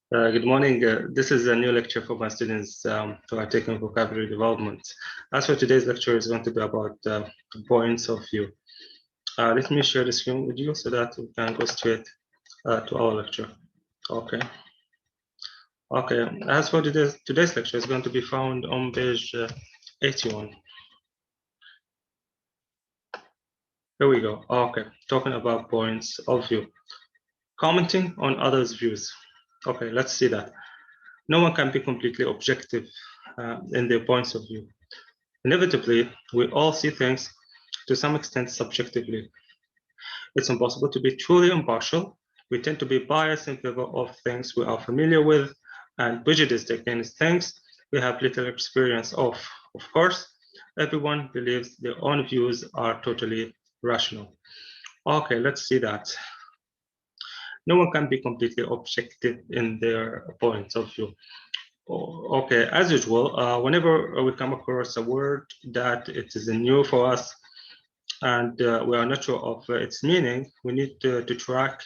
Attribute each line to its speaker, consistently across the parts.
Speaker 1: Good morning. This is a new lecture for my students who are taking vocabulary development. As for today's lecture, is going to be about points of view. Let me share the screen with you so that we can go straight to our lecture. Okay. Okay. As for today's lecture, it's going to be found on page 81. Here we go. Okay. Talking about points of view. Commenting on others' views. Okay, let's see that. No one can be completely objective in their points of view. Inevitably, we all see things to some extent subjectively. It's impossible to be truly impartial. We tend to be biased in favor of things we are familiar with and prejudiced against things we have little experience of. Of course, everyone believes their own views are totally rational. Okay, let's see that. No one can be completely objective in their points of view. Okay, as usual, whenever we come across a word that it is new for us and we are not sure of its meaning, we need to track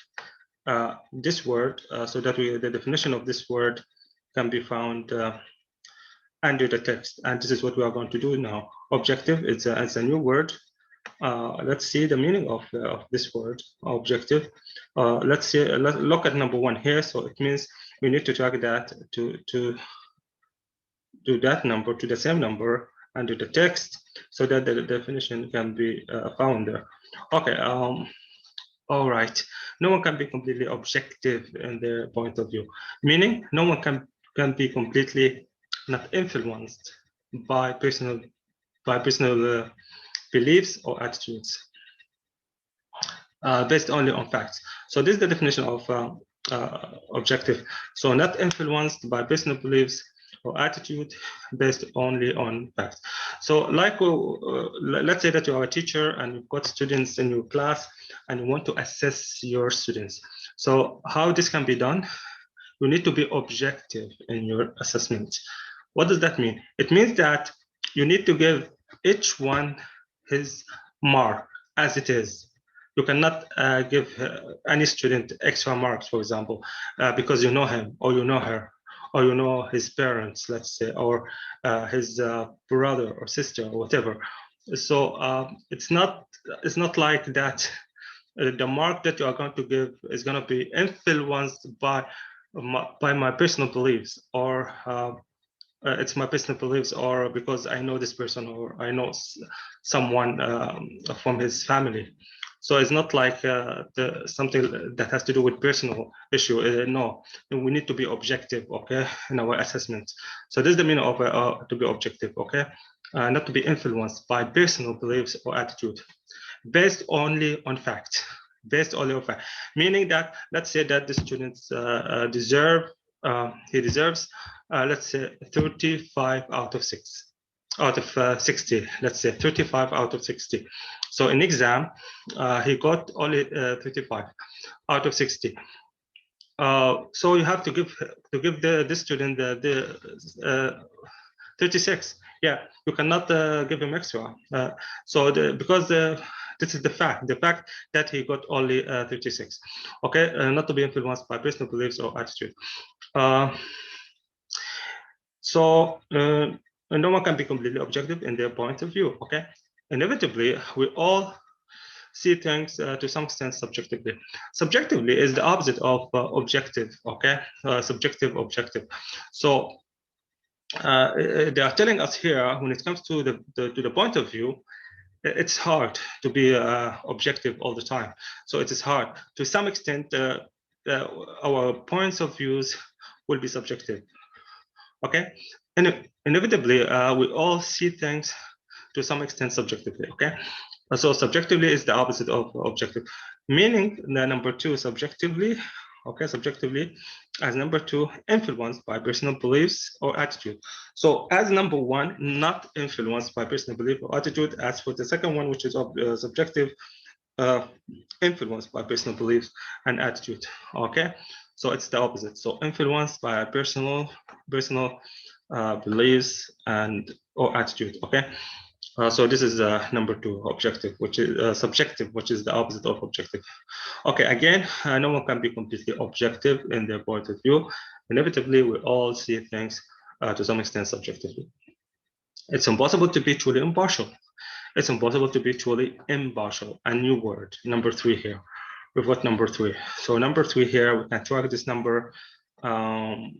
Speaker 1: this word so that the definition of this word can be found under the text. And this is what we are going to do now. Objective, it's a new word. Let's see the meaning of this word, objective. Let's see, let's look at number one here. So it means we need to track that to that number, to the same number under the text so that the definition can be found there. Okay, all right. No one can be completely objective in their point of view, meaning no one can be completely not influenced by personal beliefs or attitudes based only on facts. So this is the definition of objective. So not influenced by personal beliefs or attitude based only on facts. So like let's say that you are a teacher and you've got students in your class and you want to assess your students. So how this can be done? You need to be objective in your assessment. What does that mean? It means that you need to give each one his mark as it is. You cannot give any student extra marks, for example, because you know him or you know her or you know his parents, let's say, or his brother or sister or whatever. So it's not like that. The mark that you are going to give is going to be influenced by my personal beliefs, or it's my personal beliefs, or because I know this person or I know someone from his family. So it's not like something that has to do with personal issue. No, we need to be objective, okay, in our assessment. So this is the meaning of to be objective, okay, not to be influenced by personal beliefs or attitude, based only on fact. Based only on fact, meaning that let's say that the students he deserves, let's say 35 out of 60. Let's say 35 out of 60. So in exam, he got only 35 out of 60. So you have to give the student the 36. Yeah, you cannot give him extra. Because this is the fact that he got only 36. Okay, not to be influenced by personal beliefs or attitude. So no one can be completely objective in their point of view. Okay, inevitably we all see things to some extent subjectively. Subjectively is the opposite of objective. Okay, subjective, objective. So they are telling us here, when it comes to the point of view, it's hard to be objective all the time. So it is hard to some extent. Our points of views will be subjective. Okay, and inevitably we all see things to some extent subjectively. Okay, so subjectively is the opposite of objective, meaning the number two, subjectively. Okay, subjectively as number two, influenced by personal beliefs or attitude. So as number one, not influenced by personal belief or attitude. As for the second one, which is subjective, influenced by personal beliefs and attitude. Okay, so it's the opposite. So influenced by personal beliefs and or attitude. Okay, So this is number 2, objective, which is subjective, which is the opposite of objective. Okay, again, no one can be completely objective in their point of view. Inevitably, we all see things to some extent subjectively. It's impossible to be truly impartial. It's impossible to be truly impartial. A new word, number 3 here. We've got number 3. So number 3 here, we can track this number and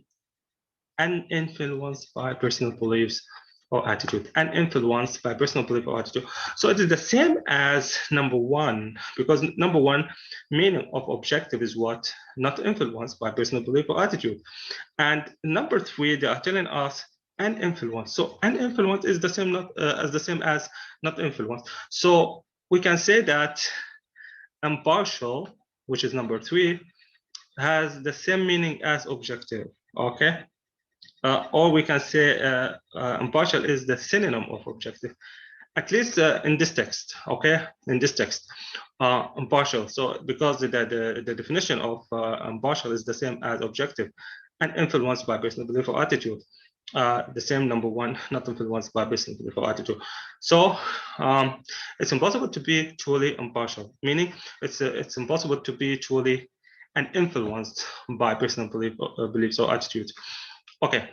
Speaker 1: influenced by personal beliefs or attitude, and influenced by personal belief or attitude. So it is the same as number 1, because number 1 meaning of objective is what? Not influenced by personal belief or attitude. And number 3, they are telling us and influence. So and influence is the same as not influence. So we can say that impartial, which is number 3, has the same meaning as objective. Okay. Or we can say impartial is the synonym of objective, at least in this text, okay? In this text, impartial. So because the definition of impartial is the same as objective and influenced by personal belief or attitude, the same number 1, not influenced by personal belief or attitude. So it's impossible to be truly impartial, meaning it's impossible to be truly and influenced by personal beliefs or attitudes. Okay,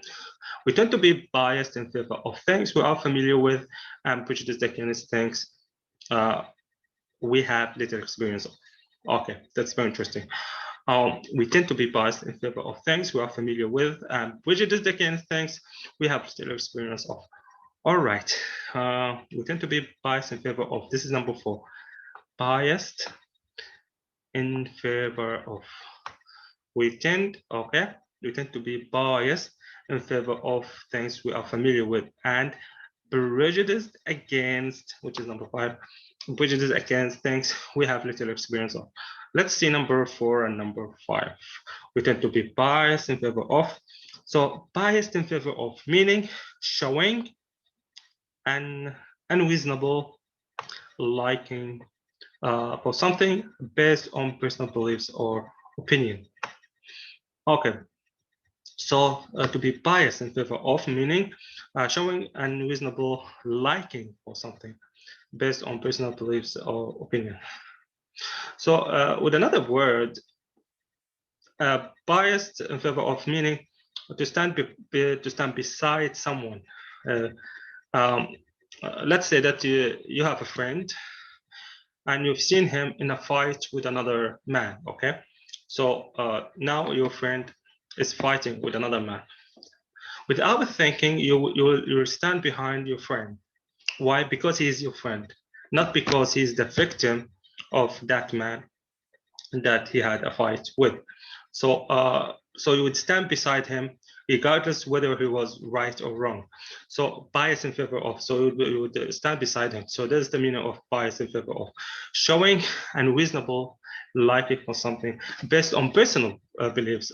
Speaker 1: we tend to be biased in favor of things we are familiar with and prejudiced against things we have little experience of. Okay, that's very interesting. We tend to be biased in favor of things we are familiar with and prejudiced against things we have little experience of. All right, we tend to be biased in favor of, this is number 4, biased in favor of. We tend to be biased in favor of things we are familiar with and prejudiced against, which is number 5, prejudiced against things we have little experience of. Let's see number 4 and number 5. We tend to be biased in favor of. So biased in favor of meaning showing an unreasonable liking for something based on personal beliefs or opinion. Okay, so to be biased in favor of meaning showing unreasonable liking for something based on personal beliefs or opinion. So with another word, biased in favor of meaning to stand beside someone. Let's say that you have a friend and you've seen him in a fight with another man, okay? So now your friend is fighting with another man. Without thinking, you will stand behind your friend. Why? Because he is your friend, not because he's the victim of that man that he had a fight with. So so you would stand beside him regardless whether he was right or wrong. So bias in favor of, so you would stand beside him. So that's the meaning of bias in favor of, showing unreasonable liking for something based on personal beliefs,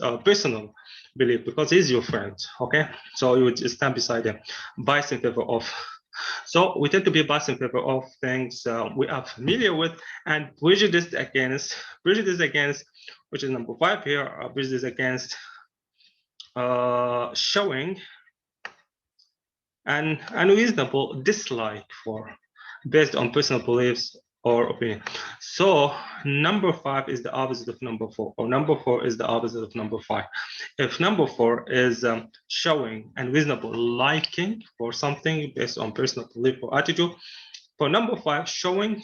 Speaker 1: because he's your friend, okay? So you would stand beside him, bias in favor of. So we tend to be biased in favor of things we are familiar with and prejudiced against, which is number 5 here, prejudice against showing an unreasonable dislike for based on personal beliefs or opinion. So number 5 is the opposite of number 4, or number 4 is the opposite of number 5. If number 4 is showing unreasonable liking for something based on personal belief or attitude, for number 5, showing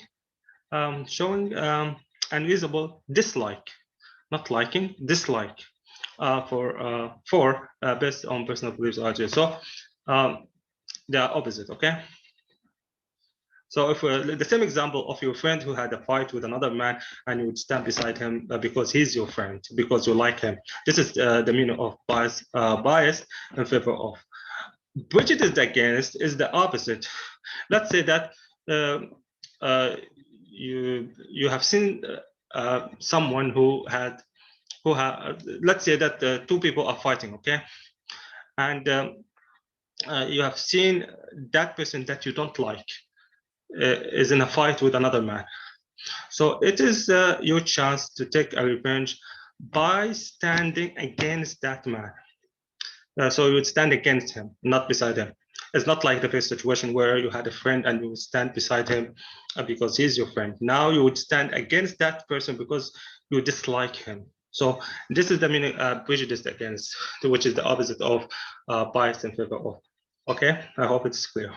Speaker 1: unreasonable dislike, not liking, dislike for based on personal beliefs or attitude. So they are opposite, okay? So if the same example of your friend who had a fight with another man and you would stand beside him because he's your friend, because you like him. This is the meaning of bias in favor of. Prejudiced against is the opposite. Let's say that you have seen someone who had, let's say that 2 people are fighting, okay? And you have seen that person that you don't like is in a fight with another man. So it is your chance to take a revenge by standing against that man. So you would stand against him, not beside him. It's not like the first situation where you had a friend and you would stand beside him because he's your friend. Now you would stand against that person because you dislike him. So this is the meaning prejudice against, which is the opposite of bias in favor of. Okay, I hope it's clear.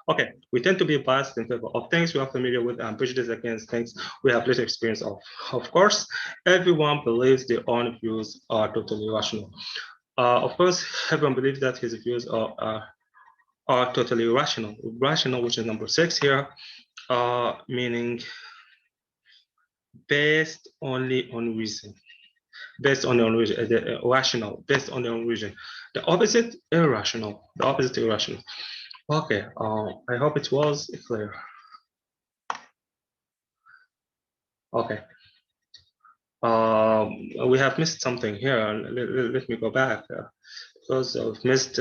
Speaker 1: Okay, we tend to be biased in favor of things we are familiar with and prejudice against things we have little experience of. Of course, everyone believes their own views are totally rational. Of course, everyone believes that his views are totally rational. Rational, which is number 6 here, meaning based only on reason. Based on the reason, rational, based on the reason. The opposite, irrational. The opposite, irrational. Okay, I hope it was clear. Okay. We have missed something here. Let me go back because I've missed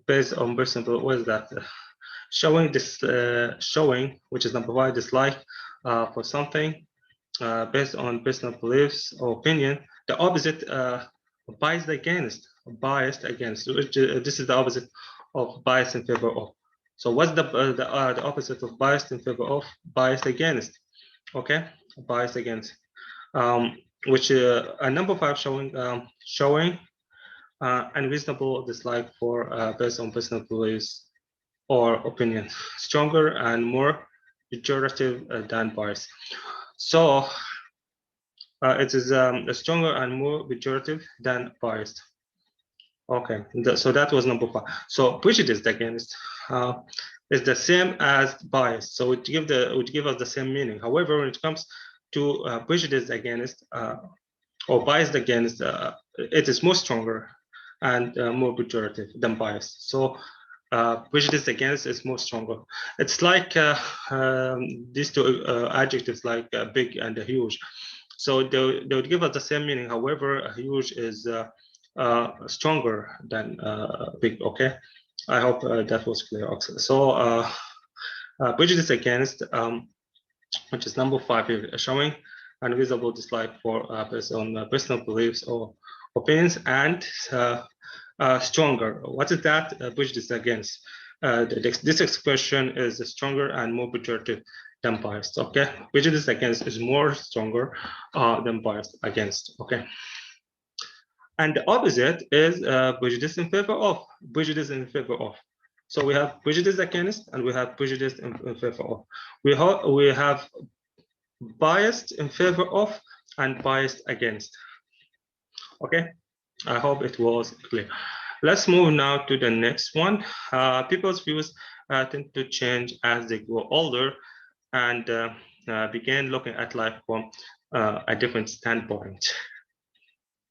Speaker 1: based on personal. What is that? Showing this, showing, which is number 5, dislike for something based on personal beliefs or opinion. The opposite, biased against. Biased against. Which, this is the opposite of bias in favor of. So what's the opposite of biased in favor of? Biased against. Okay, biased against. Which number 5 showing unreasonable dislike for based on personal beliefs or opinion, stronger and more pejorative than bias. So it is stronger and more pejorative than biased. Okay, so that was number 5. So prejudice against is the same as bias, so it would give us the same meaning. However, when it comes to prejudice against or biased against, it is more stronger and more pejorative than bias. So prejudice against is more stronger. It's like these two adjectives, like big and huge. So they would give us the same meaning. However, huge is stronger than big. Okay, I hope that was clear. So prejudice against, which is number 5 here, showing unreasonable dislike for based on personal beliefs or opinions, and stronger. What is that? Prejudice against. This expression is stronger and more pejorative than biased. Okay, prejudice against is more stronger than biased against. Okay, and the opposite is prejudice in favor of. Prejudice in favor of. So we have prejudice against and we have prejudice in favor of. We have biased in favor of and biased against. Okay, I hope it was clear. Let's move now to the next one. People's views tend to change as they grow older and begin looking at life from a different standpoint.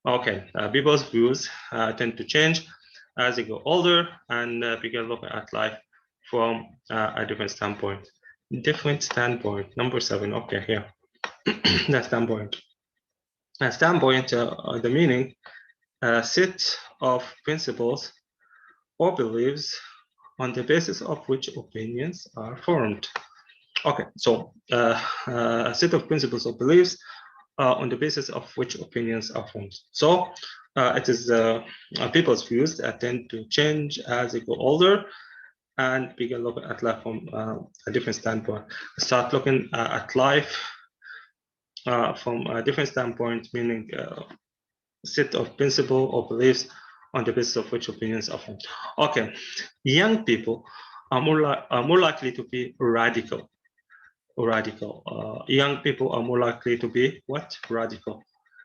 Speaker 1: Okay, people's views tend to change as they grow older and begin looking at life from a different standpoint. Different standpoint, number 7. Okay, here. That standpoint. Standpoint, the meaning, set of principles or beliefs on the basis of which opinions are formed. Okay, so a set of principles or beliefs on the basis of which opinions are formed. So it is people's views that tend to change as they go older and begin looking at life from a different standpoint. Start looking at life from a different standpoint, meaning a set of principles or beliefs on the basis of which opinions are formed. Okay, young people are more likely to be radical. Young people are more likely to be what? Radical.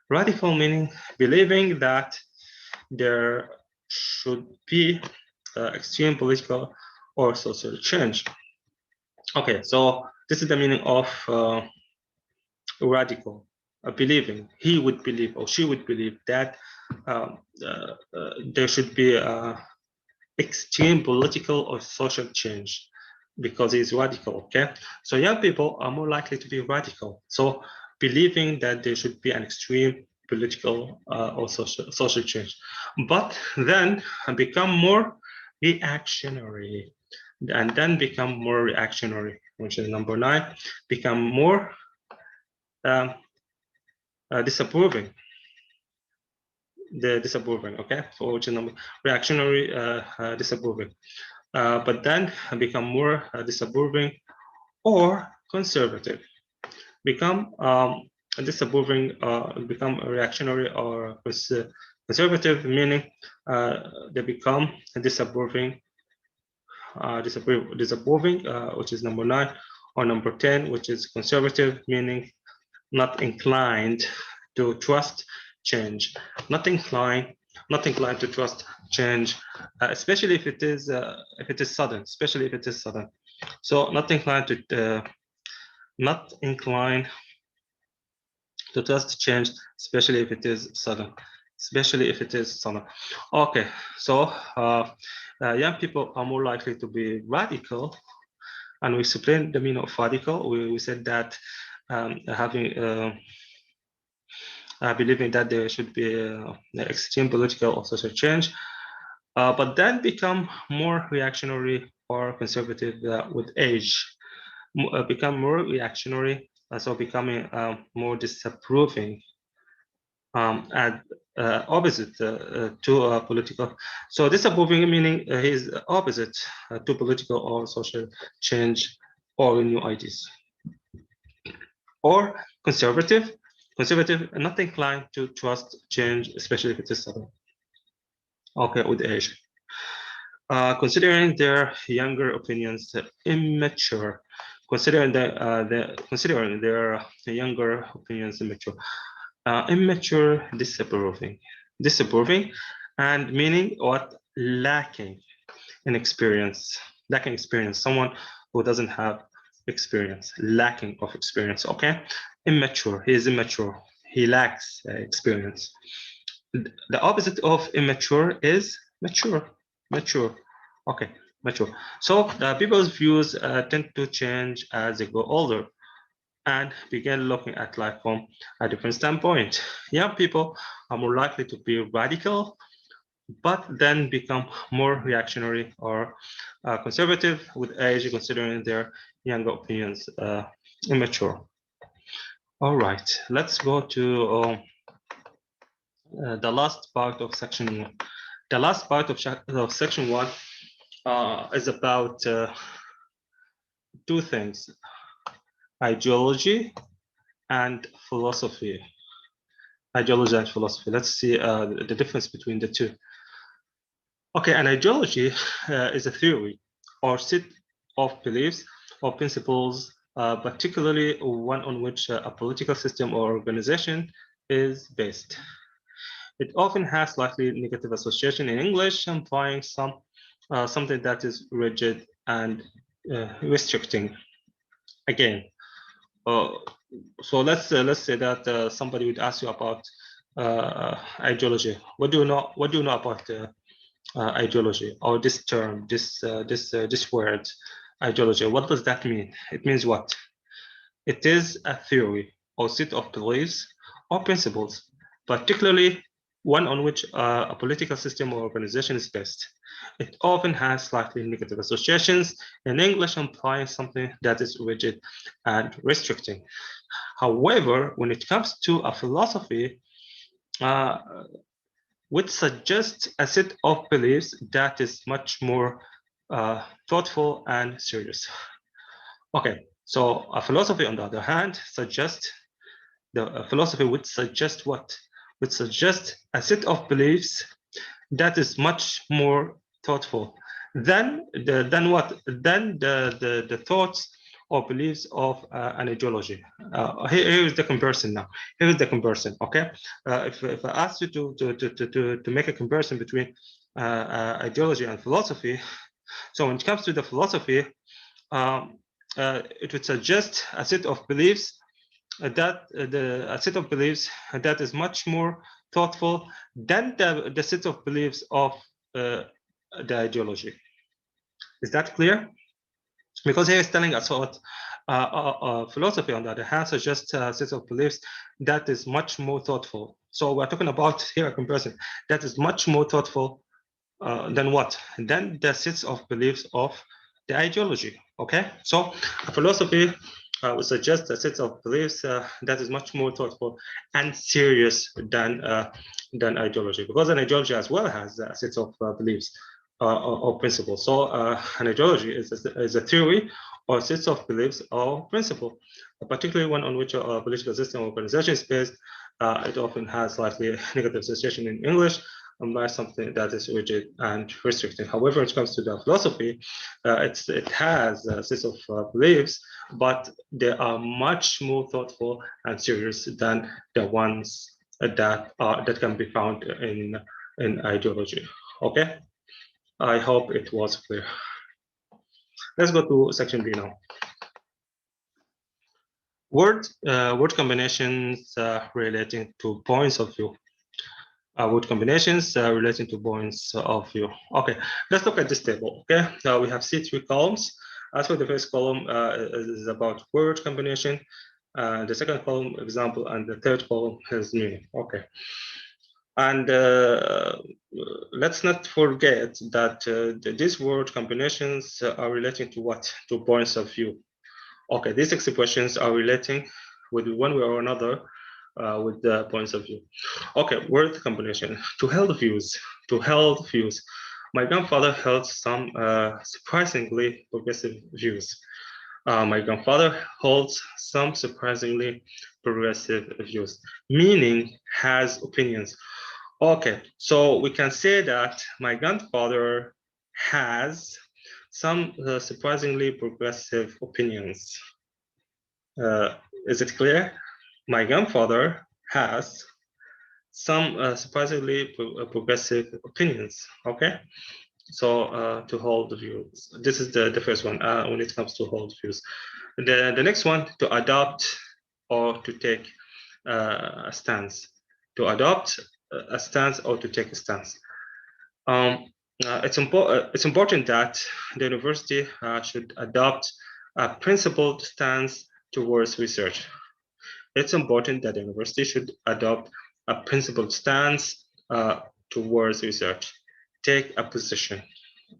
Speaker 1: Radical meaning believing that there should be extreme political or social change. Okay, so this is the meaning of radical. Believing, he would believe or she would believe that there should be extreme political or social change because he's radical. Okay, so young people are more likely to be radical, so believing that there should be an extreme political or social change, but then become more reactionary, and then become more reactionary, which is number 9, become more disapproving. the disapproving, okay, for which is number reactionary disapproving, but then become more disapproving or conservative, become disapproving, become reactionary or conservative, meaning they become disapproving, disapproving, which is number 9, or number 10, which is conservative, meaning not inclined to trust change, not inclined to trust change, especially if it is sudden, So not inclined to trust change, especially if it is sudden. Okay, so young people are more likely to be radical, and we explained the meaning of radical. We said that having believing that there should be extreme political or social change, but then become more reactionary or conservative with age, become more reactionary, so becoming more disapproving, and opposite to political. So disapproving meaning is opposite to political or social change or new ideas. Or conservative, not inclined to trust change, especially if it is sudden. Okay, with age. Considering their younger opinions immature, considering their younger opinions immature, immature, disapproving, and meaning what? Lacking experience. Someone who doesn't have experience, lacking of experience. Okay, immature. He is immature. He lacks experience. The opposite of immature is mature. Okay, mature. So people's views tend to change as they grow older and begin looking at life from a different standpoint. Young people are more likely to be radical, but then become more reactionary or conservative with age, considering their younger opinions immature. All right, let's go to the last part of section 1. The last part of section 1 is about two things: ideology and philosophy. Let's see the difference between the two. Okay, an ideology is a theory or set of beliefs or principles, particularly one on which a political system or organization is based. It often has slightly negative association in English, implying something that is rigid and restricting. Again, so let's say that somebody would ask you about ideology. What do you know about ideology, or this term, this word, ideology? What does that mean? It means what? It is a theory or set of beliefs or principles, particularly one on which a political system or organization is based. It often has slightly negative associations in English, implying something that is rigid and restricting. However, when it comes to a philosophy, which suggests a set of beliefs that is much more thoughtful and serious. Okay, so a philosophy, on the other hand, suggests a philosophy would suggest what? Would suggest a set of beliefs that is much more thoughtful than the thoughts or beliefs of an ideology. Here is the comparison now. Here is the comparison. Okay, if I ask you to make a comparison between ideology and philosophy, so when it comes to the philosophy, it would suggest a set of beliefs that is much more thoughtful than the set of beliefs of the ideology. Is that clear? Because here is telling us what philosophy, on the other hand, suggests a set of beliefs that is much more thoughtful. So we're talking about here a comparison that is much more thoughtful than what? Than the sets of beliefs of the ideology. Okay, so a philosophy I would suggest a set of beliefs that is much more thoughtful and serious than ideology, because an ideology as well has a set of beliefs or principles. So an ideology is a theory or set of beliefs or principle, particularly one on which a political system or organization is based. It often has slightly negative association in English by something that is rigid and restrictive. However, when it comes to the philosophy, it has a set of beliefs, but they are much more thoughtful and serious than the ones that can be found in ideology. Okay, I hope it was clear. Let's go to section B now. Word combinations relating to points of view. Word combinations relating to points of view. Okay, let's look at this table. Okay, we have three columns. As for the first column is about word combination, the second column example, and the third column is meaning. Okay, and let's not forget that these word combinations are relating to what? To points of view. Okay, these expressions are relating with one way or another with the points of view. Okay, word combination. To held views. To held views. My grandfather held some surprisingly progressive views. My grandfather holds some surprisingly progressive views, meaning has opinions. Okay, so we can say that my grandfather has some surprisingly progressive opinions. Is it clear? My grandfather has some surprisingly progressive opinions. Okay, so to hold views, this is the first one when it comes to hold views. The next one, to adopt or to take a stance. To adopt a stance or to take a stance. It's important that the university should adopt a principled stance towards research. It's important that the university should adopt a principled stance towards research, take a position.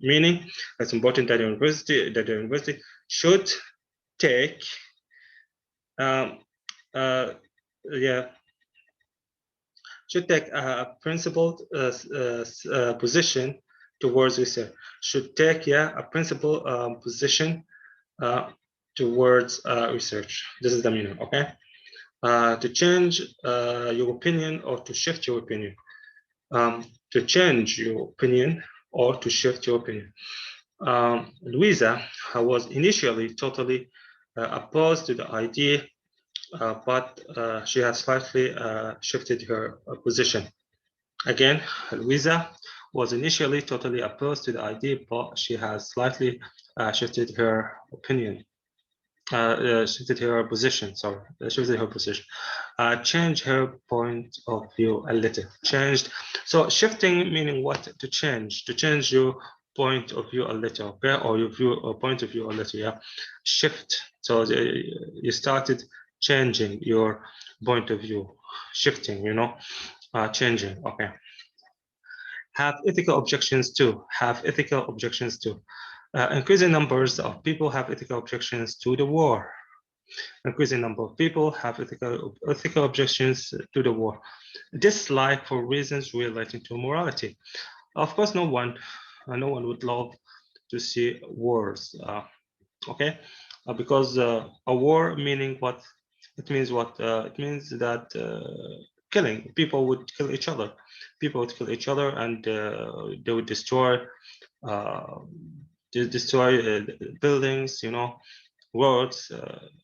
Speaker 1: Meaning, it's important that the university should take, should take a principled position towards research. Should take a principled position towards research. This is the meaning. Okay. To change your opinion or to shift your opinion. To change your opinion or to shift your opinion. Louisa was initially totally opposed to the idea, but she has slightly shifted her position. Again, Louisa was initially totally opposed to the idea, but she has slightly shifted her opinion. Shifted her position. Sorry, shifted her position. Change her point of view a little. Changed. So shifting meaning what? To change. To change your point of view a little, okay, or your view or point of view a little. Yeah. Shift. So you started changing your point of view. Shifting. You know, changing. Okay. Have ethical objections too. Have ethical objections too. Increasing numbers of people have ethical objections to the war. Increasing number of people have ethical objections to the war. Dislike for reasons relating to morality. Of course, no one would love to see wars. Okay, because a war meaning what? It means what? It means that killing. People would kill each other. People would kill each other, and they would destroy buildings. You know, roads,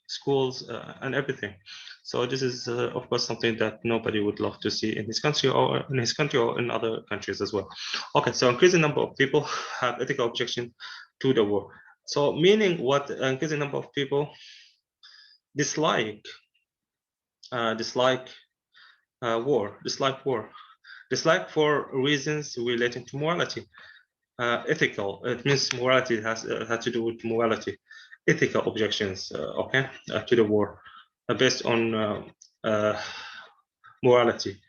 Speaker 1: schools, and everything. So this is, of course, something that nobody would love to see in his country or in other countries as well. Okay, so increasing number of people have ethical objection to the war. So meaning what? Increasing number of people dislike war, dislike for reasons relating to morality. Ethical, it means morality has to do with morality. Ethical objections, okay, to the war, based on morality.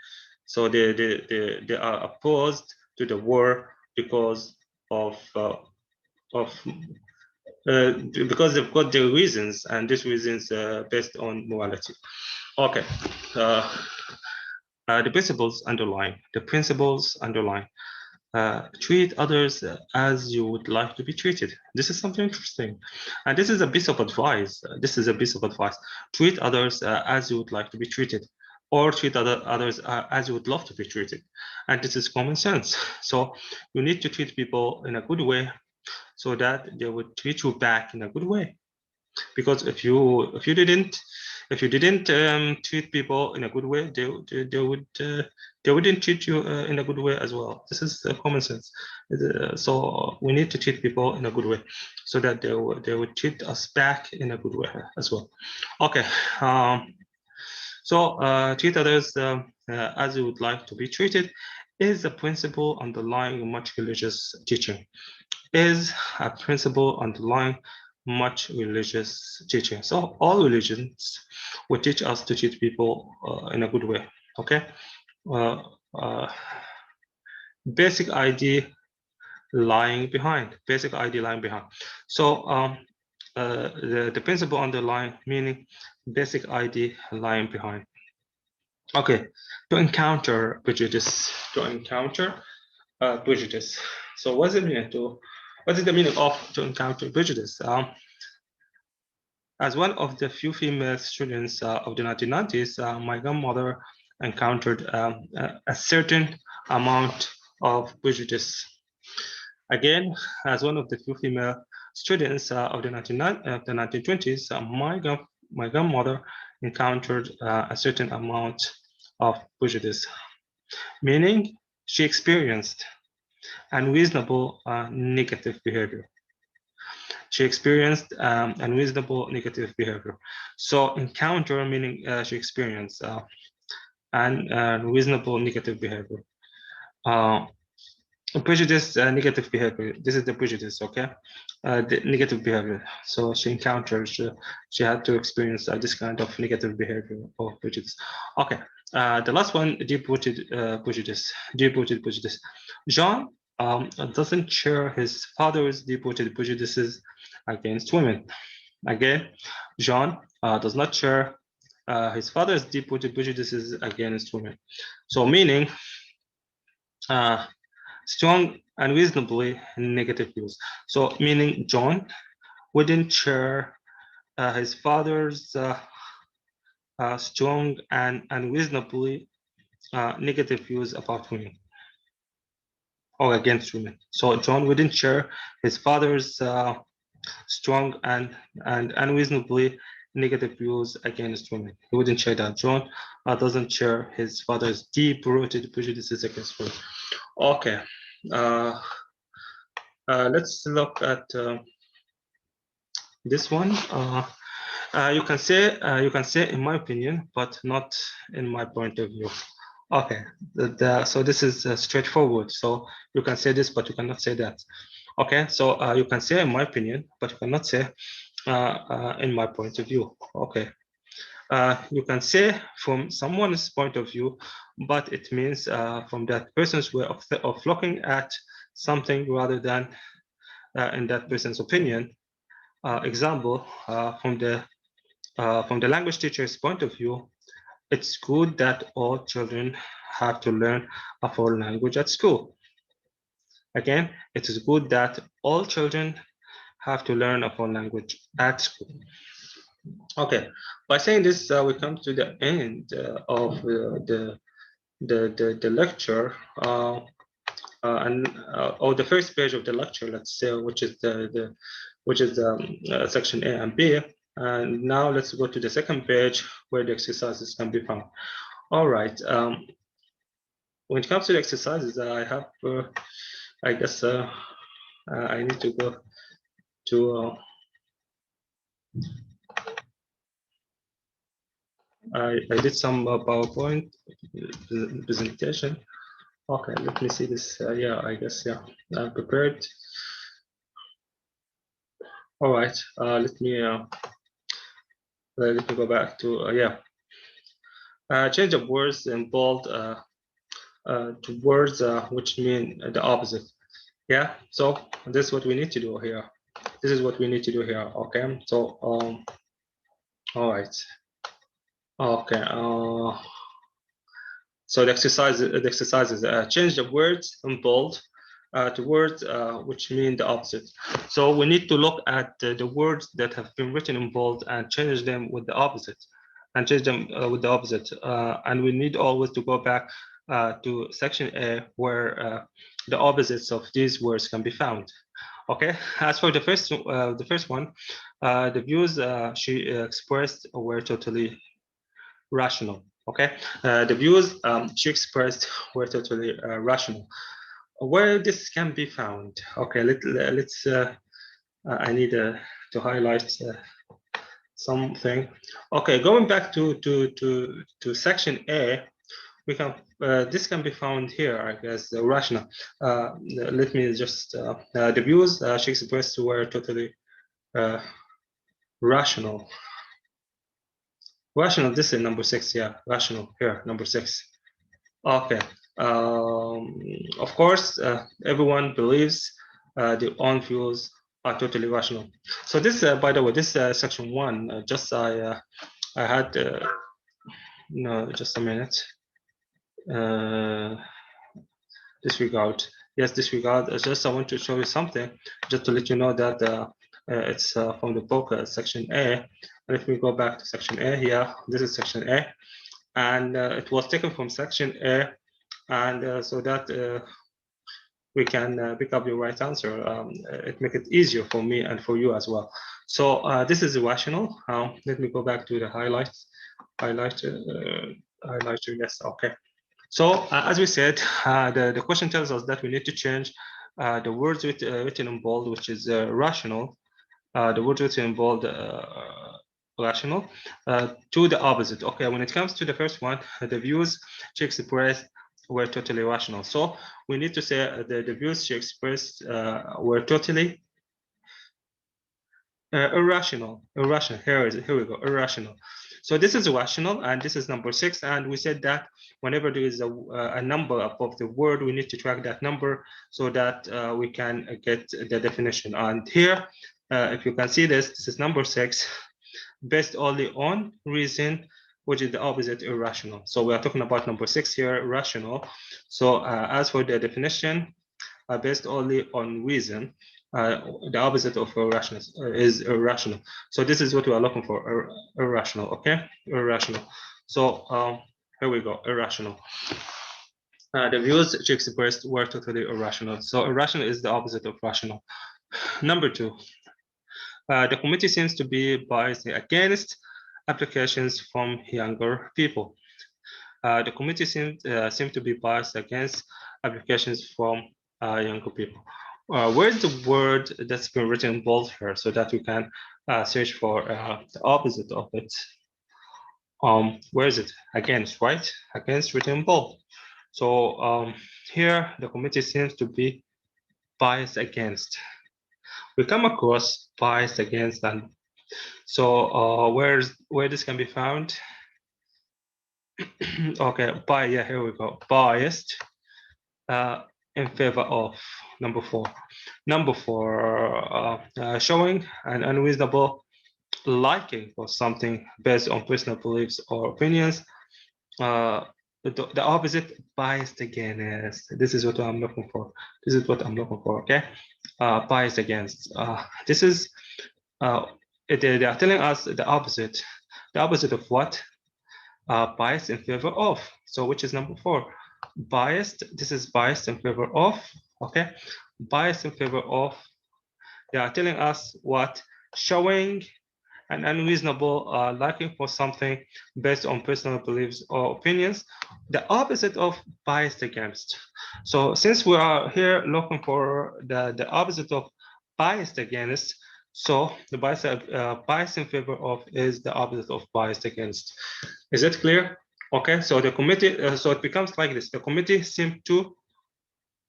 Speaker 1: So they are opposed to the war because of because they've got their reasons, and these reasons based on morality. Okay, the principles underlying. Treat others as you would like to be treated. This is something interesting, and this is a piece of advice. Treat others as you would like to be treated, or treat others as you would love to be treated. And this is common sense. So you need to treat people in a good way, so that they would treat you back in a good way. Because if you didn't treat people in a good way, they wouldn't treat you in a good way as well. This is common sense. So we need to treat people in a good way, so that they would treat us back in a good way as well. Okay. So treat others as you would like to be treated is a principle underlying much religious teaching. So all religions would teach us to treat people in a good way. Okay. Basic idea lying behind. So the principle underlying, meaning basic idea lying behind. Okay, to encounter prejudice. So what is the meaning of to encounter prejudice? As one of the few female students of the 1990s, my grandmother encountered a certain amount of prejudice. Again, as one of the few female students of the 1920s, my grandmother encountered a certain amount of prejudice, meaning she experienced unreasonable negative behavior. So encounter meaning she experienced unreasonable negative behavior. Prejudice, negative behavior. This is the prejudice, okay? The negative behavior. So she encountered, she had to experience this kind of negative behavior or prejudice. Okay, the last one, deep-rooted prejudice. John doesn't share his father's deep-rooted prejudices against women. Again, John does not share his father's deep-rooted prejudices against women. So meaning, strong unreasonably negative views. So meaning John wouldn't share his father's strong and unreasonably negative views about women or against women. So John wouldn't share his father's strong and unreasonably negative views against women. He wouldn't share that. John doesn't share his father's deep-rooted prejudices against women. Okay. Let's look at this one. You can say in my opinion, but not in my point of view. Okay, so this is straightforward. So you can say this, but you cannot say that. Okay, so you can say in my opinion, but you cannot say in my point of view. Okay, you can say from someone's point of view, but it means from that person's way of looking at something rather than in that person's opinion. Example, from the language teacher's point of view, it's good that all children have to learn a foreign language at school. Again, it is good that all children have to learn a foreign language at school. Okay, by saying this, we come to the end of the lecture, or the first page of the lecture, let's say, which is section A and B. And now let's go to the second page where the exercises can be found. All right. When it comes to the exercises, I have, I guess, I need to go to. I did some PowerPoint presentation. Okay, let me see this. Yeah, I guess, yeah, I'm prepared. All right, let me go back to, yeah. Change of words in bold to words which mean the opposite. Yeah, so this is what we need to do here. This is what we need to do here. Okay, so all right. Okay. So the exercise is change the words in bold to words which mean the opposite. So we need to look at the words that have been written in bold and change them with the opposite, and change them with the opposite. And we need always to go back to section A, where the opposites of these words can be found. Okay. As for the first one, the views she expressed were totally rational. Okay, the views she expressed were totally rational. Where this can be found? Okay, let's. I need to highlight something. Okay, going back to section A, we can. This can be found here, I guess. Rational. Let me just. The views she expressed were totally rational. Rational. This is number 6. Yeah, rational here, number 6. Okay. Of course, everyone believes their own views are totally rational. So this, by the way, this section 1. Just I had no, just a minute. Disregard. Yes, disregard. Just I want to show you something, just to let you know that it's from the book, section A. Let me go back to section A here. This is section A, and it was taken from section A. And so that we can pick up the right answer. It makes it easier for me and for you as well. So this is rational. Let me go back to the highlights. Highlighter, yes, okay. So as we said, the question tells us that we need to change the words written in bold, which is rational, the words written in bold, rational, to the opposite. Okay, when it comes to the first one, the views she expressed were totally rational. So we need to say the views she expressed were totally irrational. Irrational. Here we go. Irrational. So this is rational, and this is number 6. And we said that whenever there is a number above the word, we need to track that number so that we can get the definition. And here, if you can see this is number 6, based only on reason, which is the opposite, irrational. So we are talking about number 6 here, rational. So as for the definition, based only on reason, the opposite of irrational is irrational. So this is what we are looking for, irrational, okay? Irrational. So here we go, irrational. The views she expressed were totally irrational. So irrational is the opposite of rational. Number 2, the committee seems to be biased against applications from younger people. The committee seemed to be biased against applications from younger people. Where's the word that's been written in bold here so that we can search for the opposite of it? Where is it? Against, right? Against written in bold. So here the committee seems to be biased against. We come across biased against, and so where this can be found? Okay, yeah, here we go. Biased in favor of, number 4. Number 4, showing an unreasonable liking for something based on personal beliefs or opinions. The opposite, biased against. This is what I'm looking for. This is what I'm looking for, okay? Biased against. This is, they are telling us the opposite. The opposite of what? Biased in favor of. So which is number 4? Biased. This is biased in favor of. Okay, biased in favor of. They are telling us what? Showing an unreasonable liking for something based on personal beliefs or opinions. The opposite of biased against. So since we are here looking for the opposite of biased against, so the bias in favor of is the opposite of biased against. Is it clear? Okay, so the committee, so it becomes like this. The committee seemed to,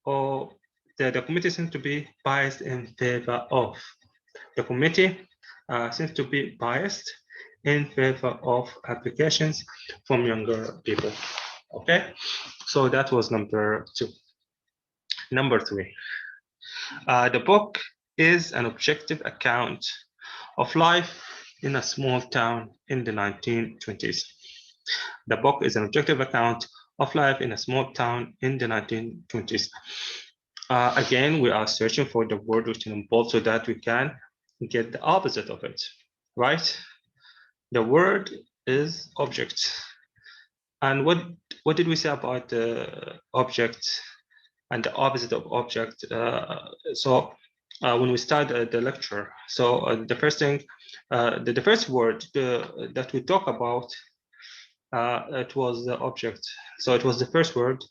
Speaker 1: or the committee seems to be biased in favor of. The committee seems to be biased in favor of applications from younger people. Okay, so that was number 2. Number 3, the book is an objective account of life in a small town in the 1920s. The book is an objective account of life in a small town in the 1920s. Again, we are searching for the word written in bold so that we can get the opposite of it, right? The word is object. And what did we say about the object and the opposite of object? When we start the lecture, the first thing, the first word that we talk about, it was the object. So it was the first word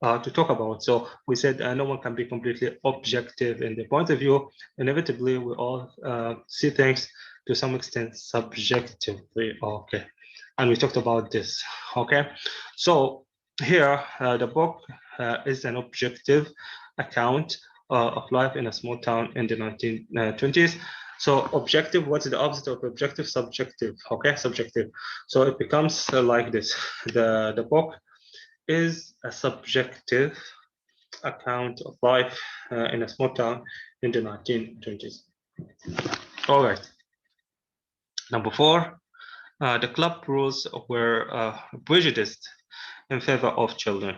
Speaker 1: to talk about. So we said no one can be completely objective in the point of view. Inevitably, we all see things to some extent subjectively. Okay, and we talked about this. Okay, so here the book is an objective account of life in a small town in the 1920s. So objective, what's the opposite of objective? Subjective. Okay, subjective. So it becomes like this. The book is a subjective account of life in a small town in the 1920s. All right. Number 4, the club rules were prejudiced in favor of children.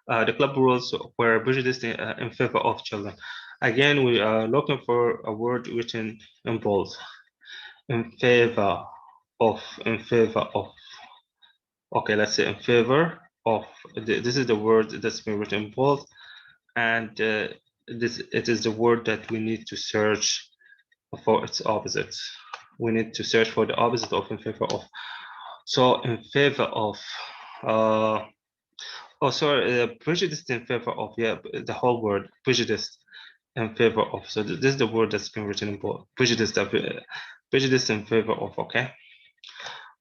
Speaker 1: The club rules were prejudiced in favor of children. Again, we are looking for a word written in bold. In favor of, in favor of. Okay, let's say in favor of. This is the word that's been written in bold, and it is the word that we need to search for its opposite. We need to search for the opposite of in favor of. So in favor of. Prejudiced in favor of. Yeah, the whole word prejudiced in favor of. So this is the word that's been written in bold. Prejudiced in favor of. Okay.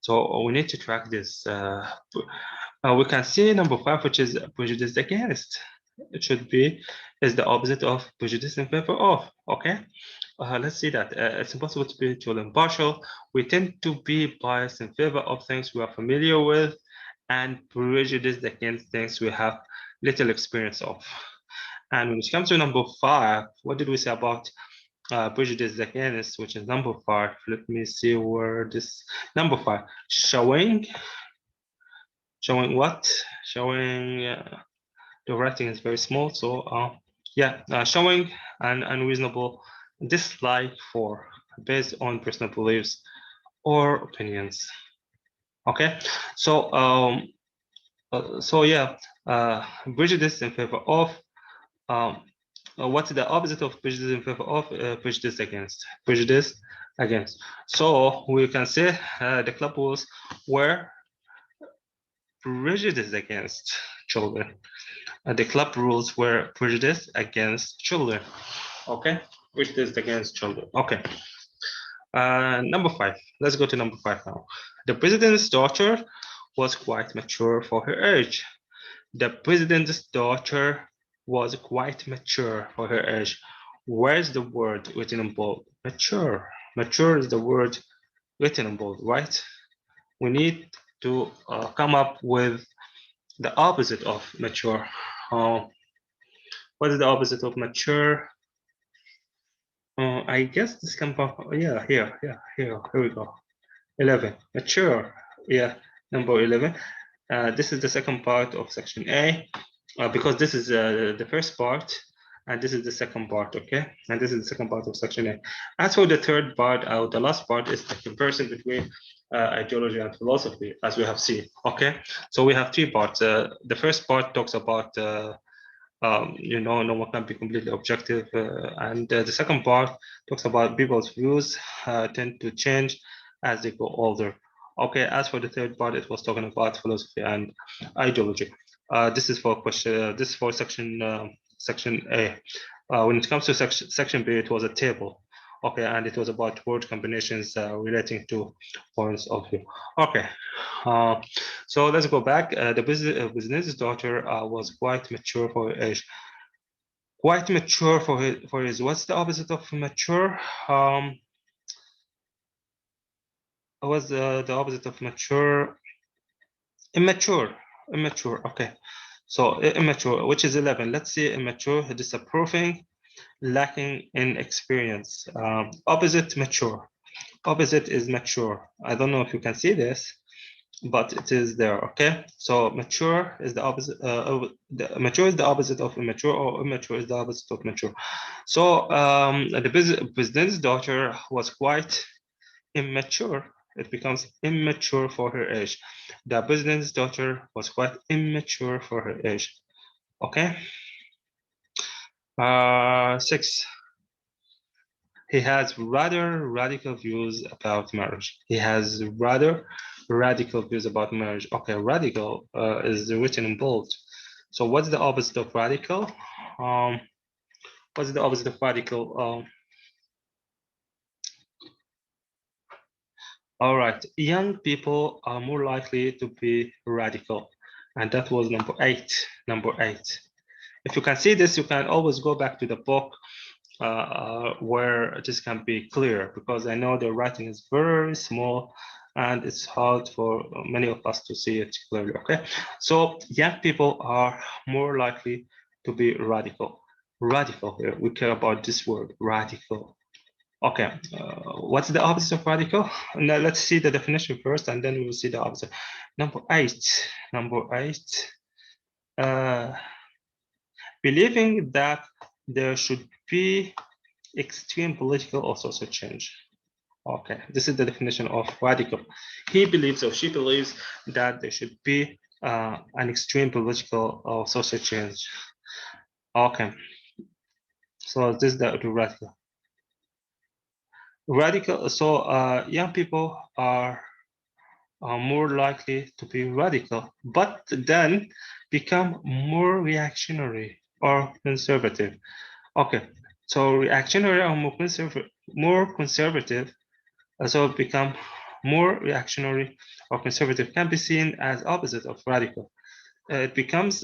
Speaker 1: So we need to track this. We can see number 5, which is prejudiced against. It should be is the opposite of prejudice in favor of. Okay, let's see that. It's impossible to be totally impartial. We tend to be biased in favor of things we are familiar with and prejudiced against things we have little experience of. And when it comes to number 5, what did we say about prejudice against, which is number 5? Let me see where this number 5 showing what? Showing the writing is very small, so showing an unreasonable dislike for based on personal beliefs or opinions. Okay, so prejudice in favor of. What's the opposite of prejudice in favor of? Prejudice against. Prejudice against. So we can say the club rules were prejudiced against children. The club rules were prejudiced against children. Okay, prejudiced against children. Okay. Number 5. Let's go to number 5 now. The president's daughter was quite mature for her age. The president's daughter was quite mature for her age. Where's the word written in bold? Mature. Mature is the word written in bold, right? We need to come up with the opposite of mature. What is the opposite of mature? I guess this can pop. Here we go. 11. Mature. Yeah, number 11. This is the second part of section A, because this is the first part, and this is the second part. Okay, and this is the second part of section A. As for the third part, the last part is the comparison between ideology and philosophy, as we have seen. Okay, so we have 3 parts. The first part talks about no one can be completely objective, and the second part talks about people's views tend to change as they go older. Okay, as for the third part, it was talking about philosophy and ideology. This is for question. This is for section A. When it comes to section B, it was a table. Okay, and it was about word combinations relating to points of view. Okay, so let's go back. The business's daughter was quite mature for her age. Quite mature for his. What's the opposite of mature? What's the opposite of mature? Immature. Okay. So immature, which is 11. Let's see immature, disapproving, lacking in experience. Opposite, mature. Opposite is mature. I don't know if you can see this, but it is there, okay? So mature is the opposite, mature is the opposite of immature, or immature is the opposite of mature. So the president's daughter was quite immature. It becomes immature for her age. The president's daughter was quite immature for her age, okay? 6. He has rather radical views about marriage. He has rather radical views about marriage. Okay, radical is written in bold. So what's the opposite of radical? What's the opposite of radical? All right, young people are more likely to be radical. And that was number 8. Number 8. If you can see this, you can always go back to the book where this can be clear, because I know the writing is very small and it's hard for many of us to see it clearly, okay? So young people are more likely to be radical. Radical here, we care about this word, radical. Okay, what's the opposite of radical? Now let's see the definition first, and then we will see the opposite. Number 8, believing that there should be extreme political or social change. Okay, this is the definition of radical. He believes, or she believes, that there should be an extreme political or social change. Okay, so this is the radical. Radical, so young people are more likely to be radical, but then become more reactionary or conservative. Okay, so reactionary or more conservative, so become more reactionary or conservative, can be seen as opposite of radical. It becomes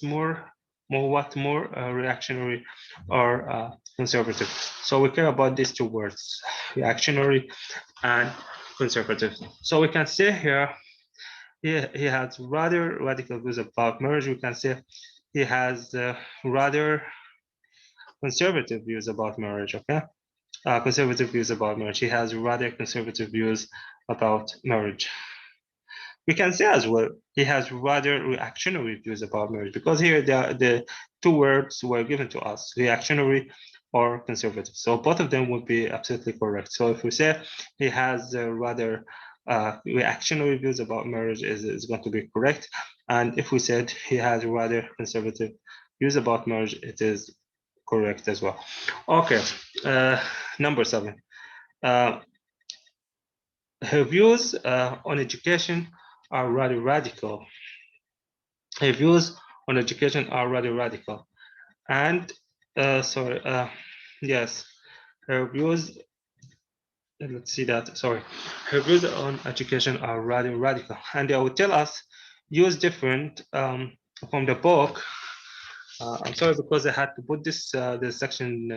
Speaker 1: more reactionary or conservative. So we care about these two words, reactionary and conservative. So we can say here, he has rather radical views about marriage. We can say he has rather conservative views about marriage, okay? Conservative views about marriage. He has rather conservative views about marriage. We can say as well, he has rather reactionary views about marriage, because here the two words were given to us, reactionary or conservative. So both of them would be absolutely correct. So if we say he has rather reactionary views about marriage, is going to be correct. And if we said he has rather conservative views about marriage, it is correct as well. Okay, number 7. Her views on education are rather radical. Her views on education are rather radical. And yes, her views, let's see that, sorry. Her views on education are rather radical. And they will tell us, use different from the book. I'm sorry, because I had to put this the section,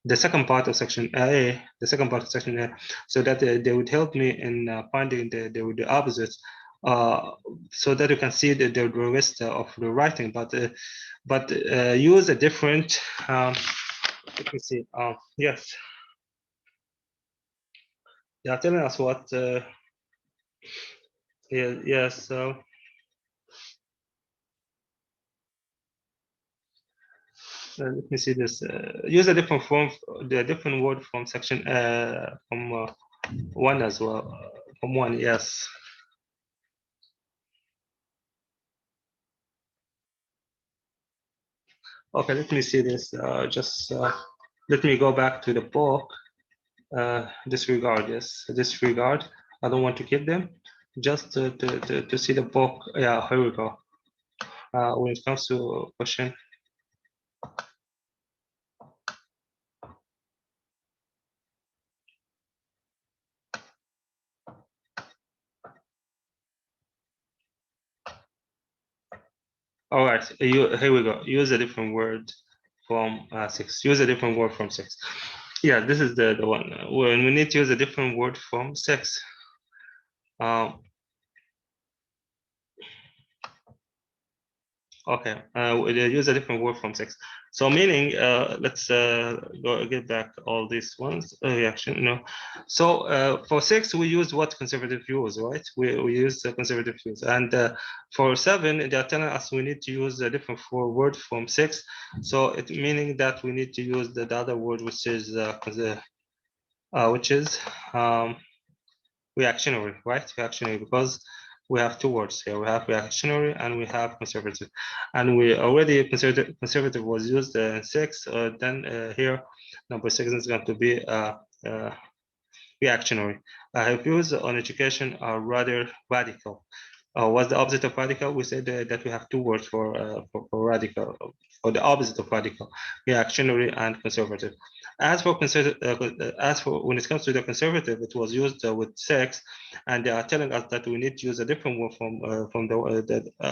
Speaker 1: the second part of section A, so that they would help me in finding the opposites, so that you can see the rest of the writing. But use a different. Let me see. Yes, they are telling us what. Yes. So. Let me see this. Use a different form, the different word from section from 1 as well. From 1, yes. Okay, let me see this. Just let me go back to the book. Disregard, yes, disregard. I don't want to keep them. Just to see the book. Yeah, here we go. When it comes to question. All right, here we go. Use a different word from 6. Use a different word from 6. Yeah, this is the one. When we need to use a different word from 6. Okay, they use a different word from 6. So meaning, let's get back all these ones, reaction, So for 6, we use what conservative use, right? We use conservative use. And for 7, they are telling us we need to use a different word from 6. So it meaning that we need to use the other word, which is reactionary, right? Reactionary, because we have two words here. We have reactionary and we have conservative. And we already conservative was used in 6. Then here, number 6 is going to be reactionary. Her views on education are rather radical. What's the opposite of radical? We said that we have two words for radical, or the opposite of radical: reactionary and conservative. As for when it comes to the conservative, it was used with 6, and they are telling us that we need to use a different word from the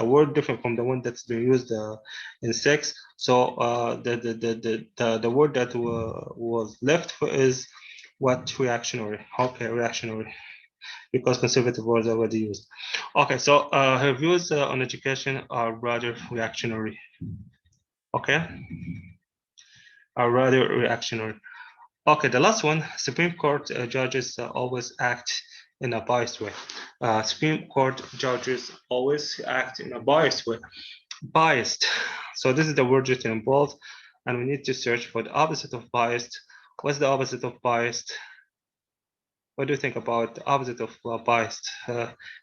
Speaker 1: word different from the one that's been used in 6. So the word that was left is what? Reactionary. Okay, reactionary, because conservative was already used. Okay, so her views on education are rather reactionary. Okay, are rather reactionary. Okay, the last one: Supreme Court judges always act in a biased way. Supreme Court judges always act in a biased way. Biased. So this is the word written in bold, and we need to search for the opposite of biased. What's the opposite of biased? What do you think about the opposite of biased?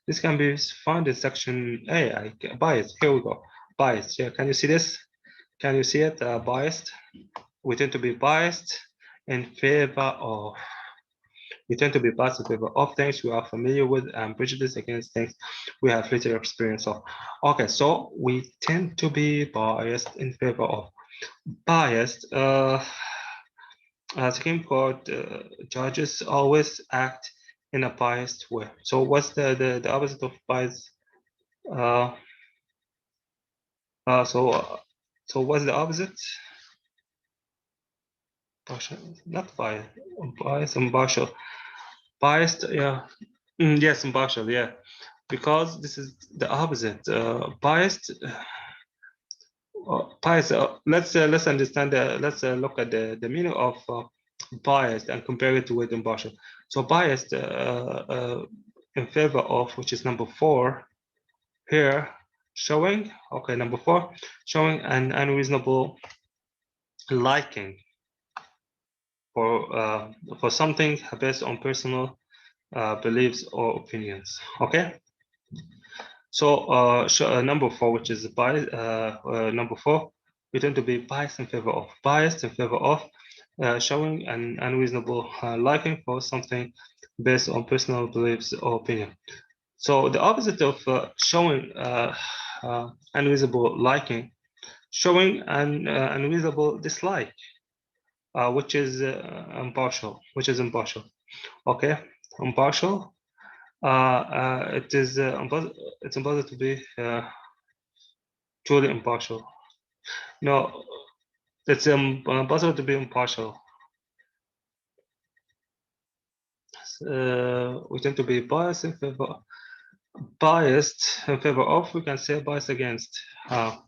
Speaker 1: This can be found in section A. Biased. Here we go. Biased. Yeah. Can you see this? Can you see it? Biased. We tend to be biased in favor of. We tend to be biased in favor of things we are familiar with and prejudice against things we have little experience of. Okay, so we tend to be biased in favor of. Biased. Supreme Court judges always act in a biased way. So what's the opposite of bias? Uh, so what's the opposite? Partial, not bias. Bias, impartial. Biased, yeah. Yes, impartial, yeah. Because this is the opposite. Biased. Bias. Let's understand. Let's look at the meaning of biased and compare it with impartial. So biased in favor of, which is number 4 here, showing. Okay, number 4, showing an unreasonable liking for something based on personal beliefs or opinions. Okay. So number 4, which is bias, number 4, we tend to be biased in favor of. Biased in favor of showing an unreasonable liking for something based on personal beliefs or opinion. So the opposite of showing unreasonable liking, showing an unreasonable dislike, which is impartial. Okay, impartial. It's impossible to be truly impartial. No, it's impossible to be impartial. We tend to be biased in favor of. We can say biased against. I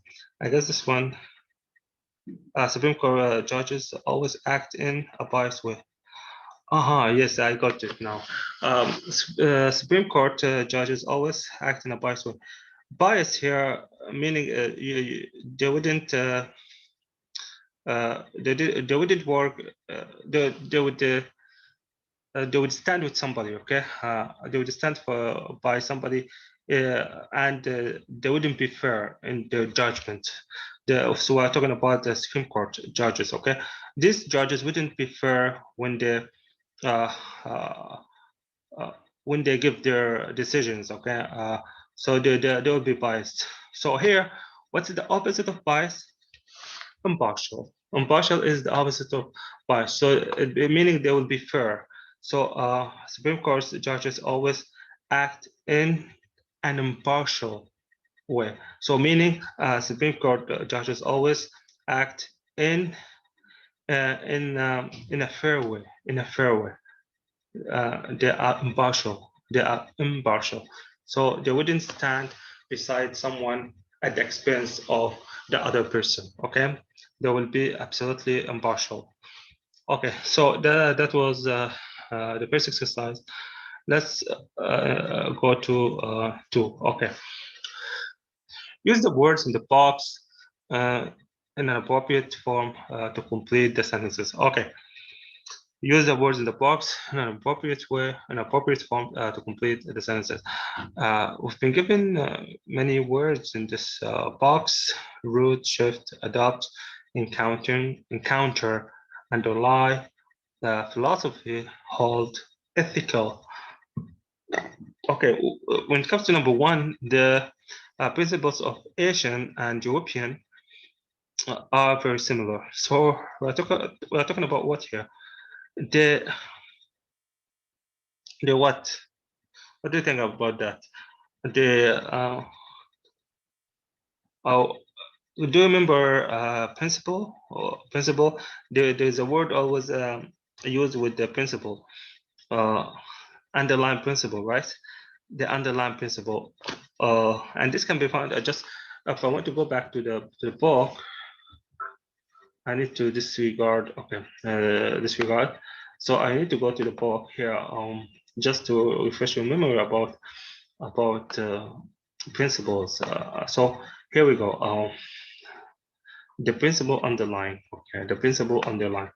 Speaker 1: guess this one. Supreme Court judges always act in a biased way. Yes, I got it now. Supreme Court judges always act in a biased way. Bias here meaning they wouldn't they wouldn't work. They would stand with somebody. Okay, they would stand by somebody, and they wouldn't be fair in their judgment. So we're talking about the Supreme Court judges. Okay, these judges wouldn't be fair when they uh, uh, when they give their decisions. Okay, so they will be biased. So here, what's the opposite of bias? Impartial. Impartial is the opposite of bias. So meaning they will be fair. So Supreme Court judges always act in an impartial way. So meaning Supreme Court judges always act in a fair way. In a fair way. They are impartial. They are impartial. So they wouldn't stand beside someone at the expense of the other person. Okay, they will be absolutely impartial. Okay, so that was the first exercise. Let's go to 2. Okay, use the words in the box in an appropriate form to complete the sentences. Okay, use the words in the box in an appropriate way, an appropriate form to complete the sentences. We've been given many words in this box: root, shift, adopt, encounter, underlie, philosophy, hold, ethical. Okay, when it comes to number 1, the principles of Asian and European are very similar. So we're talking about what here? The what? What do you think about that? The do you remember principle or principle? There's a word always used with the principle, underlying principle, right? The underlying principle, and this can be found. If I want to go back to the book, I need to disregard. Okay, disregard. So I need to go to the book here, just to refresh your memory about principles. So here we go. The principle underlying. Okay, the principle underlying.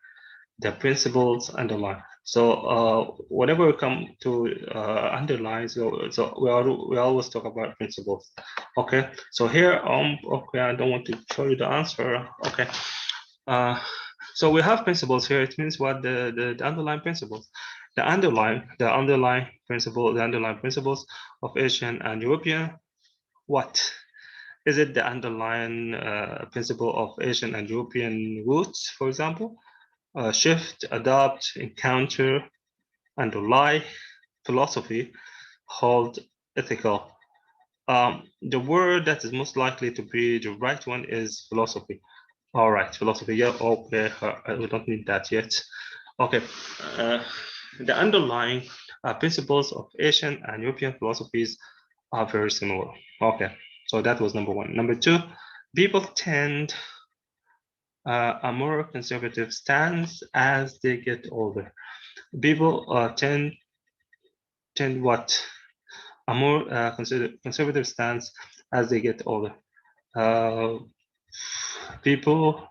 Speaker 1: The principles underlying. So whenever we come to underline, so we always talk about principles. Okay, so here okay, I don't want to show you the answer. Okay, so we have principles here. It means what the underlying principles, the underlying principles of Asian and European. What is it? The underlying principle of Asian and European roots, for example. Shift, adopt, encounter, underlie, philosophy, hold, ethical. The word that is most likely to be the right one is philosophy. All right, philosophy. Yeah, okay. We don't need that yet. Okay. The underlying principles of Asian and European philosophies are very similar. Okay, so that was number 1. Number 2, people tend a more conservative stance as they get older. People tend what? A more conservative stance as they get older. People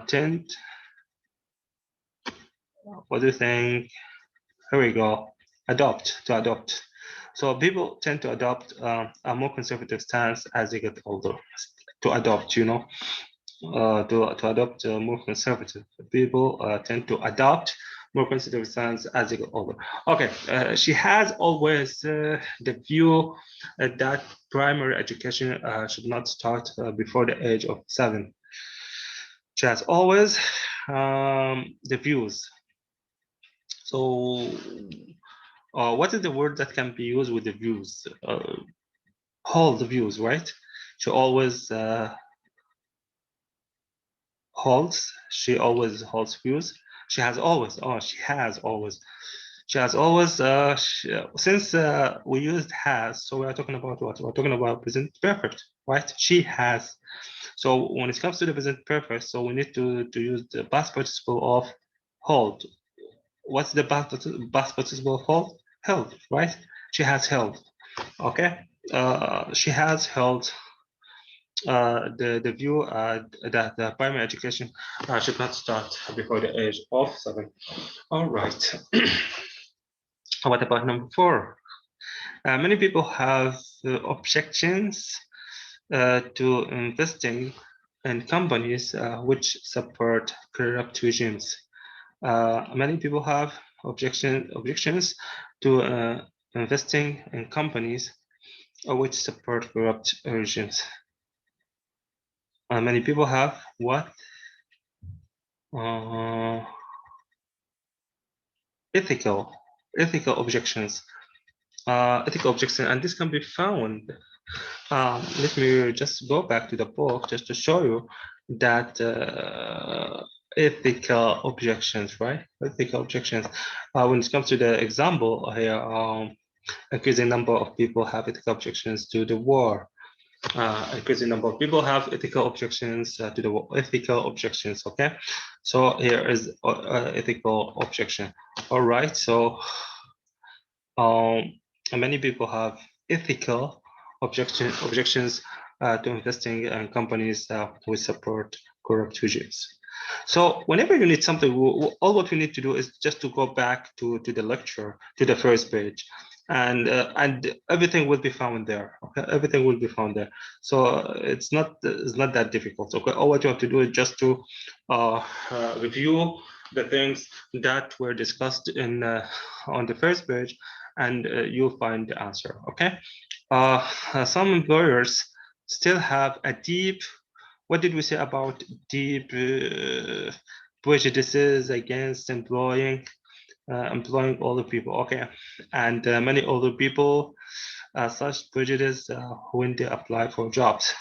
Speaker 1: tend. What do you think? Here we go. To adopt. So people tend to adopt a more conservative stance as they get older. To adopt, to adopt more conservative. People tend to adopt more conservative stance as they get older. Okay, she has always the view that primary education should not start before the age of 7. She has always the views. So what is the word that can be used with the views? Hold the views, right? She always holds. She always holds views. She has always. Since we used has, so we are talking about what? We're talking about present perfect, right? She has. So when it comes to the present perfect, so we need to use the past participle of hold. What's the past participle of hold? Held, right? She has held. Okay. She has held the view that the primary education should not start before the age of 7. All right. What about number 4? Many people have objections to investing in companies which support corrupt regimes. Many people have objections to investing in companies which support corrupt regimes. Many people have what? Ethical objections. And this can be found. Let me just go back to the book just to show you that ethical objections, right? Ethical objections. When it comes to the example here, increasing number of people have ethical objections to the war. increasing number of people have ethical objections to the ethical objections. Okay, so here is ethical objection. All right, so many people have ethical objections to investing in companies who support corrupt regimes. So whenever you need something, all what we need to do is just to go back to the lecture, to the first page, and everything will be found there. Okay, everything will be found there. So it's not that difficult. Okay, all what you have to do is just to review the things that were discussed in on the first page, and you'll find the answer. Okay, some employers still have a deep, what did we say about deep prejudices against employing older people? Okay, and many older people such prejudice when they apply for jobs.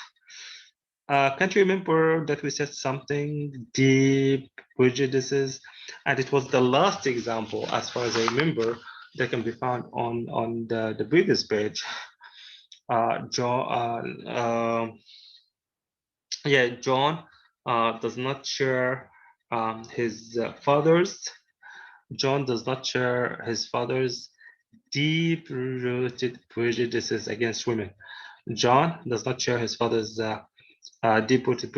Speaker 1: Can't you remember that we said something deep prejudices, and it was the last example, as far as I remember, that can be found on the previous page. John does not share his father's. John does not share his father's deep-rooted prejudices against women. John does not share his father's deep-rooted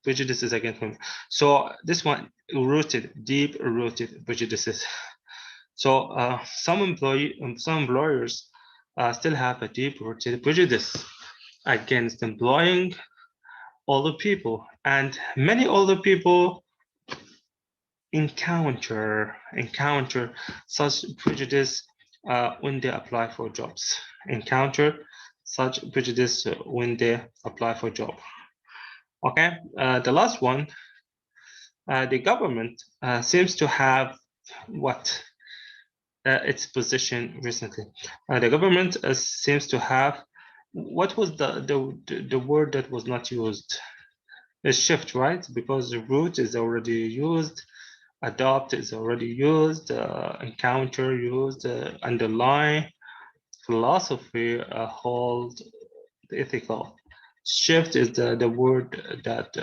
Speaker 1: prejudices against women. So this one, deep-rooted prejudices. So some employers still have a deep-rooted prejudice against employing older people, and many older people encounter such prejudice when they apply for jobs. Encounter such prejudice when they apply for job. Okay, the last one, the government seems to have what its position recently. The government seems to have, what was the word that was not used? A shift, right? Because the root is already used, adopt is already used, encounter used, underline, philosophy hold, ethical. Shift is the word that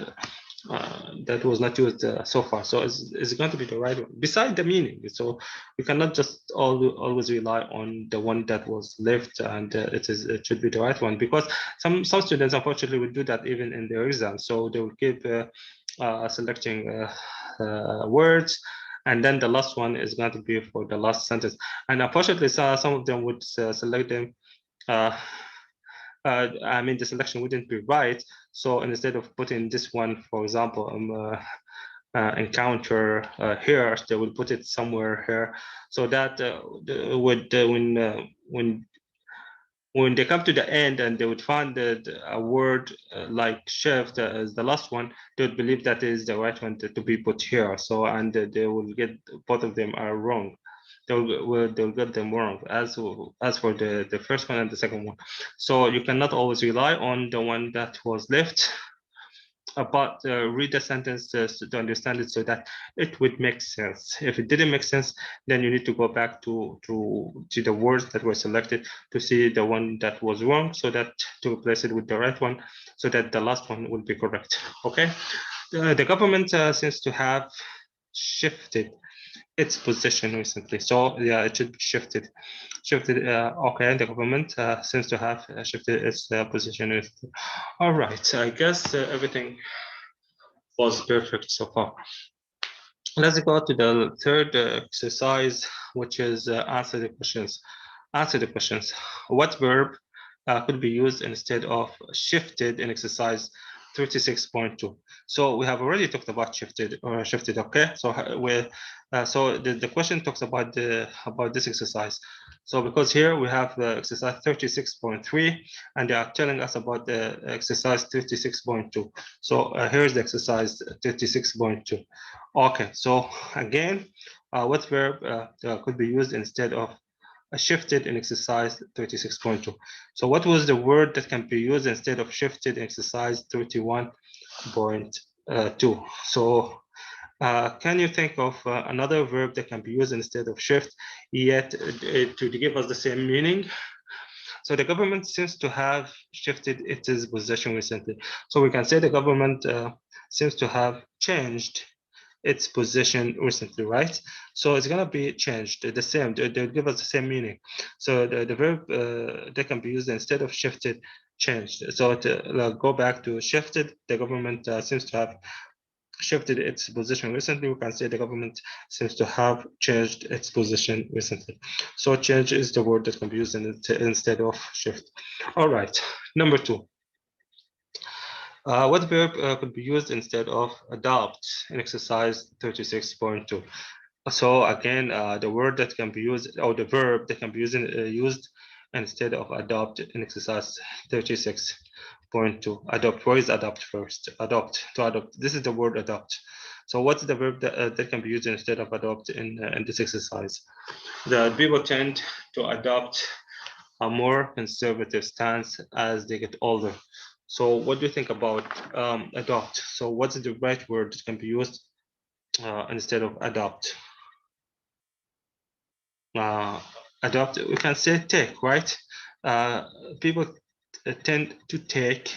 Speaker 1: was not used so far. So it's going to be the right one, beside the meaning. So you cannot just always rely on the one that was left, and it should be the right one, because some students unfortunately will do that even in their exam. So they will keep selecting words, and then the last one is going to be for the last sentence. And unfortunately, some of them would select them. I mean, the selection wouldn't be right. So instead of putting this one, for example, encounter here, they will put it somewhere here, so that when they come to the end and they would find that a word like shift as the last one, they would believe that is the right one to be put here. So, and they will get, both of them are wrong. They'll get them wrong as for the first one and the second one. So you cannot always rely on the one that was left, but read the sentence to understand it so that it would make sense. If it didn't make sense, then you need to go back to the words that were selected to see the one that was wrong, so that to replace it with the right one, so that the last one will be correct. Okay, the government seems to have shifted its position recently. So yeah, it should be shifted. Okay, the government seems to have shifted its position recently. All right, I guess everything was perfect so far. Let's go to the third exercise, which is answer the questions. Answer the questions. What verb could be used instead of shifted in exercise 36.2? So we have already talked about shifted. Okay. So the question talks about this exercise. So because here we have the exercise 36.3, and they are telling us about the exercise 36.2. So here's the exercise 36.2. Okay. So again, what verb could be used instead of shifted in exercise 36.2. So what was the word that can be used instead of shifted in exercise 31.2? So can you think of another verb that can be used instead of shift, yet to give us the same meaning? So the government seems to have shifted its position recently. So we can say the government seems to have changed its position recently, right? So it's gonna be changed, the same, they'll give us the same meaning. So the verb that can be used instead of shifted, changed. So to go back to shifted, the government seems to have shifted its position recently. We can say the government seems to have changed its position recently. So change is the word that can be used instead of shift. All right, number 2. What verb could be used instead of adopt in exercise 36.2? So again, the word that can be used, or the verb that can be used instead of adopt in exercise 36.2. Adopt. Where is adopt first? Adopt, to adopt. This is the word adopt. So what's the verb that can be used instead of adopt in this exercise? The people tend to adopt a more conservative stance as they get older. So what do you think about adopt? So what's the right word that can be used instead of adopt? Adopt, we can say take, right? People tend to take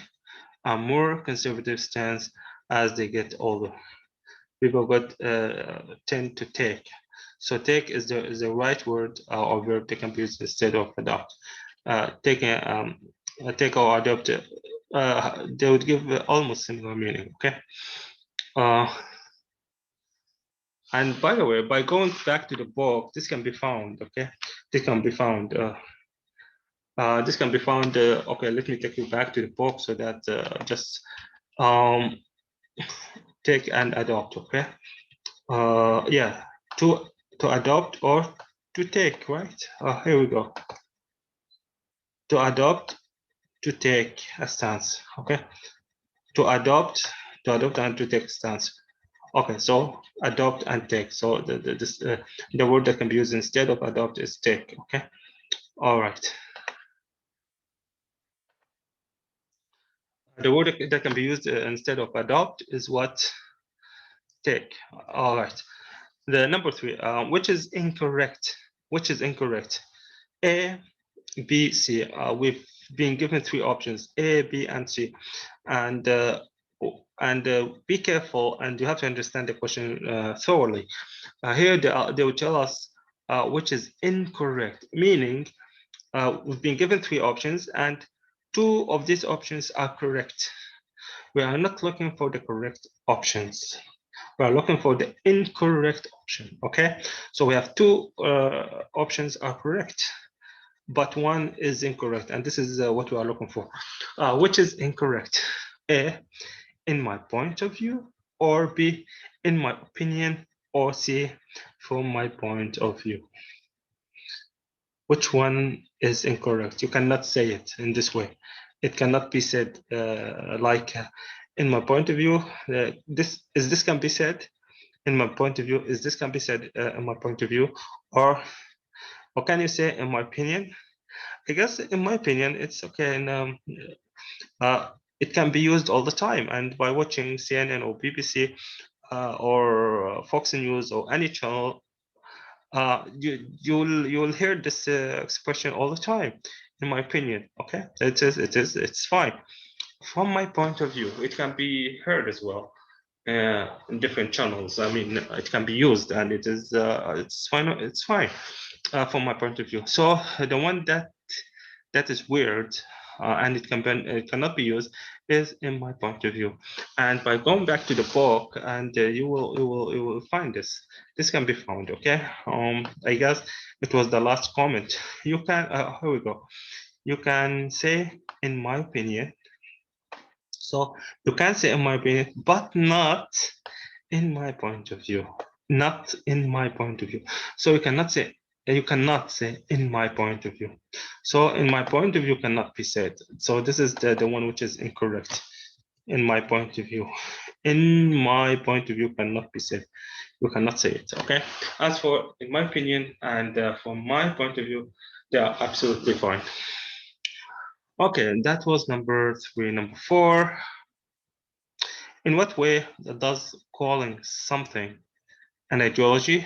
Speaker 1: a more conservative stance as they get older. People tend to take. So take is the right word or verb that can be used instead of adopt. Take or adopt, they would give almost similar meaning, okay? And by the way, by going back to the book, this can be found, okay? This can be found. This can be found, okay, let me take you back to the book so that just take and adopt, okay? Yeah, to adopt or to take, right? Here we go. To adopt, to take a stance, okay? To adopt and to take a stance. Okay, so adopt and take. So the word that can be used instead of adopt is take, okay? All right. The word that can be used instead of adopt is what? Take. All right. The number 3, which is incorrect? Which is incorrect? A, B, C. We've been given 3 options: A, B, and C. And be careful, and you have to understand the question thoroughly. Here they will tell us which is incorrect, meaning we've been given 3 options, and 2 of these options are correct. We are not looking for the correct options. We are looking for the incorrect option, okay? So we have 2 options are correct, but 1 is incorrect, and this is what we are looking for. Which is incorrect? A, in my point of view, or B, in my opinion, or C, from my point of view. Which one is incorrect? You cannot say it in this way. It cannot be said like, in my point of view, this can be said. In my point of view, is this can be said in my point of view, or can you say in my opinion? I guess in my opinion, it's okay, and it can be used all the time. And by watching CNN or BBC or Fox News or any channel, you'll hear this expression all the time. In my opinion, okay, it's fine. From my point of view, it can be heard as well in different channels. I mean, it can be used, and it's fine. It's fine from my point of view. So the one that is weird and it cannot be used is in my point of view. And by going back to the book, and you will find this. This can be found. Okay. I guess it was the last comment. You can. Here we go. You can say in my opinion. So you can say in my opinion, but not in my point of view. Not in my point of view. So you cannot say in my point of view. So in my point of view cannot be said. So this is the one which is incorrect. In my point of view. In my point of view cannot be said. You cannot say it, okay? As for in my opinion and from my point of view, they are absolutely fine. Okay, that was number 3. Number 4. In what way does calling something an ideology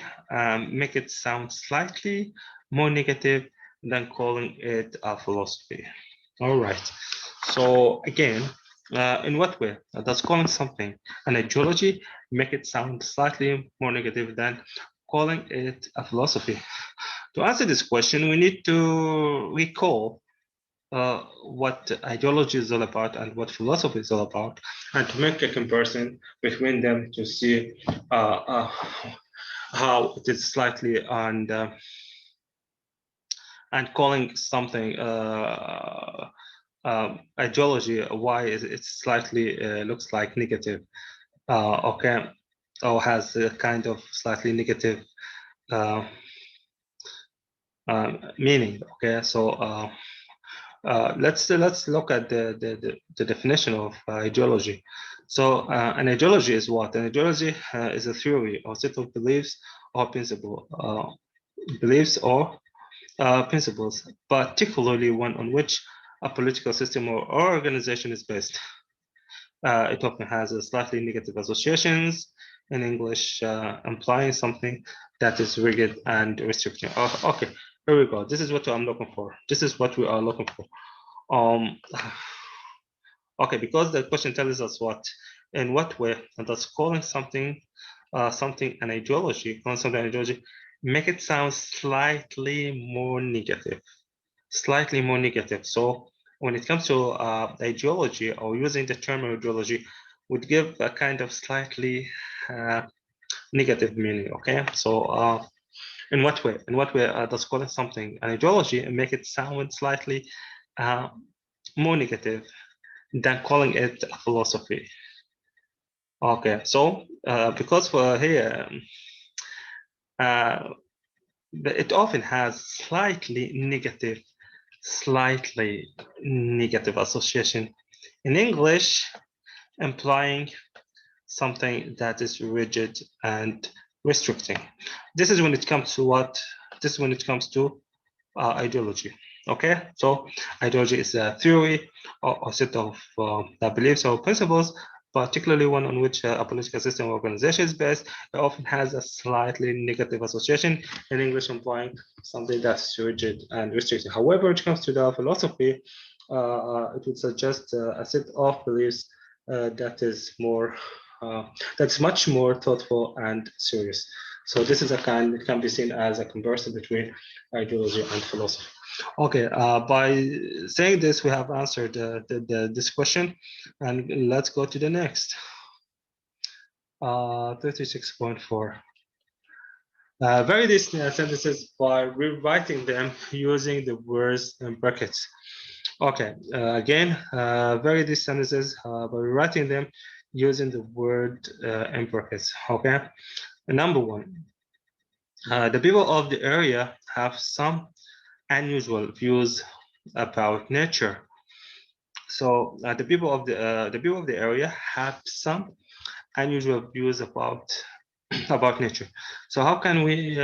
Speaker 1: make it sound slightly more negative than calling it a philosophy. All right. So again, in what way does calling something an ideology make it sound slightly more negative than calling it a philosophy? To answer this question, we need to recall what ideology is all about and what philosophy is all about, and to make a comparison between them to see how it is slightly and calling something ideology, why is it slightly looks like negative, okay, or has a kind of slightly negative meaning. Okay, so let's look at the definition of ideology. So an ideology is what? An ideology is a theory or set of beliefs or beliefs or principles, particularly one on which a political system or organization is based. It often has a slightly negative associations in English, implying something that is rigid and restricting. Oh, okay, here we go. This is what I'm looking for. This is what we are looking for. Okay, because the question tells us what, in what way does calling something something an ideology, calling something an ideology, make it sound slightly more negative, slightly more negative. So when it comes to ideology, or using the term ideology, would give a kind of slightly negative meaning. Okay, so in what way? In what way does calling something an ideology and make it sound slightly more negative than calling it a philosophy? Okay, so because for here, it often has slightly negative association in English, implying something that is rigid and restricting. This is when it comes to what? This is when it comes to ideology. Okay, so ideology is a theory or set of beliefs or principles, particularly one on which a political system or organization is based. It often has a slightly negative association in English, implying something that's rigid and restricting. However, when it comes to the philosophy, it would suggest a set of beliefs that is more that's much more thoughtful and serious. So this is a kind, it can be seen as a comparison between ideology and philosophy. Okay, by saying this, we have answered this question, and let's go to the next. 36.4. Vary these sentences by rewriting them using the words in brackets. Okay, again, vary these sentences by rewriting them using the word in brackets. Okay, and number one, the people of the area have some unusual views about nature. So the people of the area have some unusual views about about nature. So how can we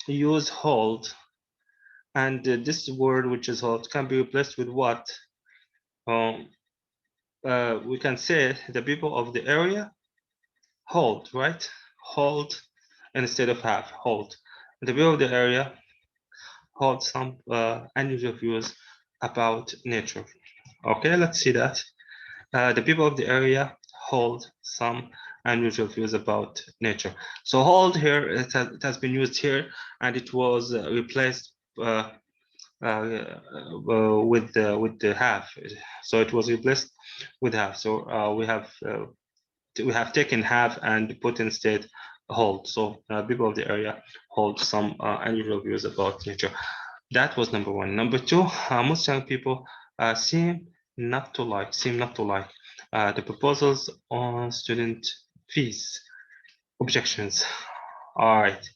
Speaker 1: use hold? And this word, which is hold, can be replaced with what? We can say the people of the area hold, right? Hold instead of have, hold. The people of the area hold some unusual views about nature. Okay, let's see that. The people of the area hold some unusual views about nature. So hold here, it has been used here, and it was replaced with the have. So it was replaced with have. So we have taken have and put instead hold. So people of the area hold some unusual views about nature. That was number one. Number two, most young people seem not to like the proposals on student fees. Objections. All right,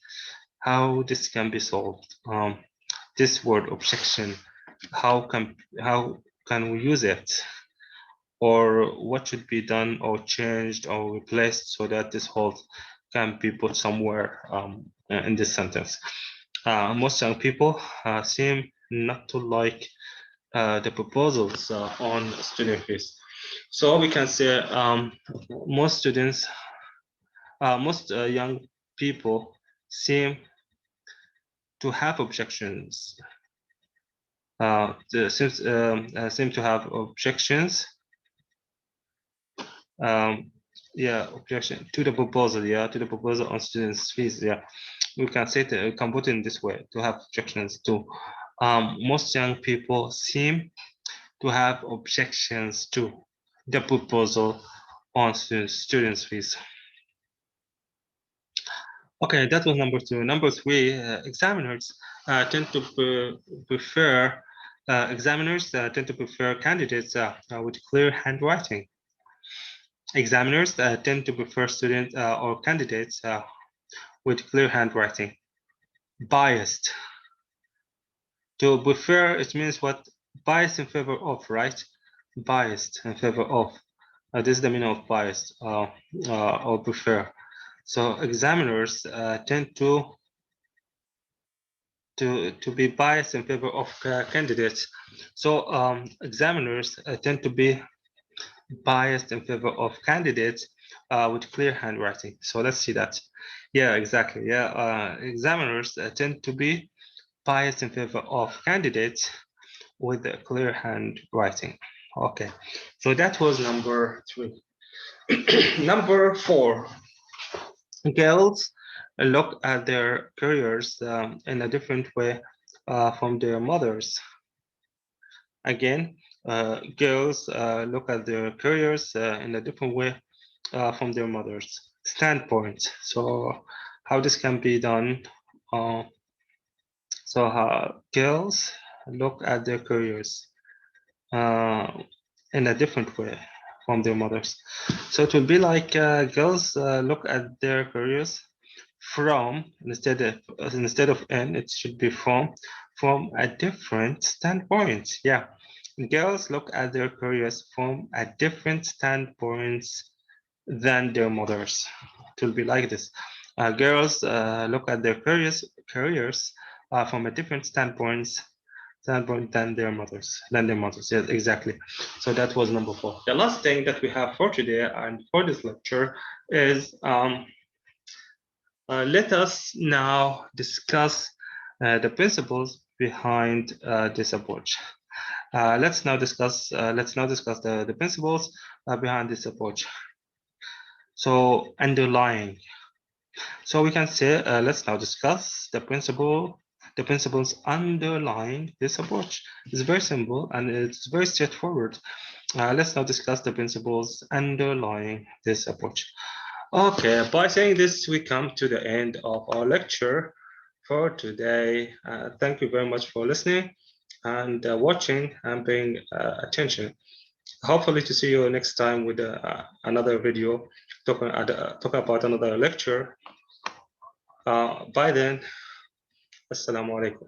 Speaker 1: how this can be solved? This word objection, how can we use it? Or what should be done or changed or replaced so that this hold can be put somewhere in this sentence? Most young people seem not to like the proposals on student fees. So we can say most students, most young people seem to have objections seem to have objections. Objection to the proposal. To the proposal on students' fees. We can say that we can put it in this way to have objections to. Most young people seem to have objections to the proposal on students' fees. Okay, that was number 2. Number 3, examiners tend to prefer candidates with clear handwriting. Examiners tend to prefer students or candidates with clear handwriting. Biased. To prefer, it means what? Biased in favor of, right? Biased in favor of. This is the meaning of biased or prefer. So examiners tend to be biased in favor of candidates. So examiners tend to be biased in favor of candidates with clear handwriting. So let's see that. Yeah, exactly. Examiners tend to be biased in favor of candidates with a clear handwriting. Okay, so that was number 3. Number 4, girls look at their careers in a different way from their mothers. Again, girls look at their careers in a different way from their mothers' standpoint. So how this can be done? Girls look at their careers in a different way from their mothers. So it will be like girls look at their careers from, instead of in, it should be from a different standpoint. Girls look at their careers from a different standpoints than their mothers. It will be like this. Girls look at their careers from a different standpoint than their mothers. Yes, exactly. So that was number 4. The last thing that we have for today and for this lecture is let us now discuss the principles behind this approach. Let's now discuss the principles behind this approach. So underlying. So we can say let's now discuss the principles underlying this approach. It's very simple and it's very straightforward. Let's now discuss the principles underlying this approach. Okay, by saying this, we come to the end of our lecture for today. Thank you very much for listening and watching and paying attention. Hopefully to see you next time with another video talking about another lecture. By then, Assalamu alaikum.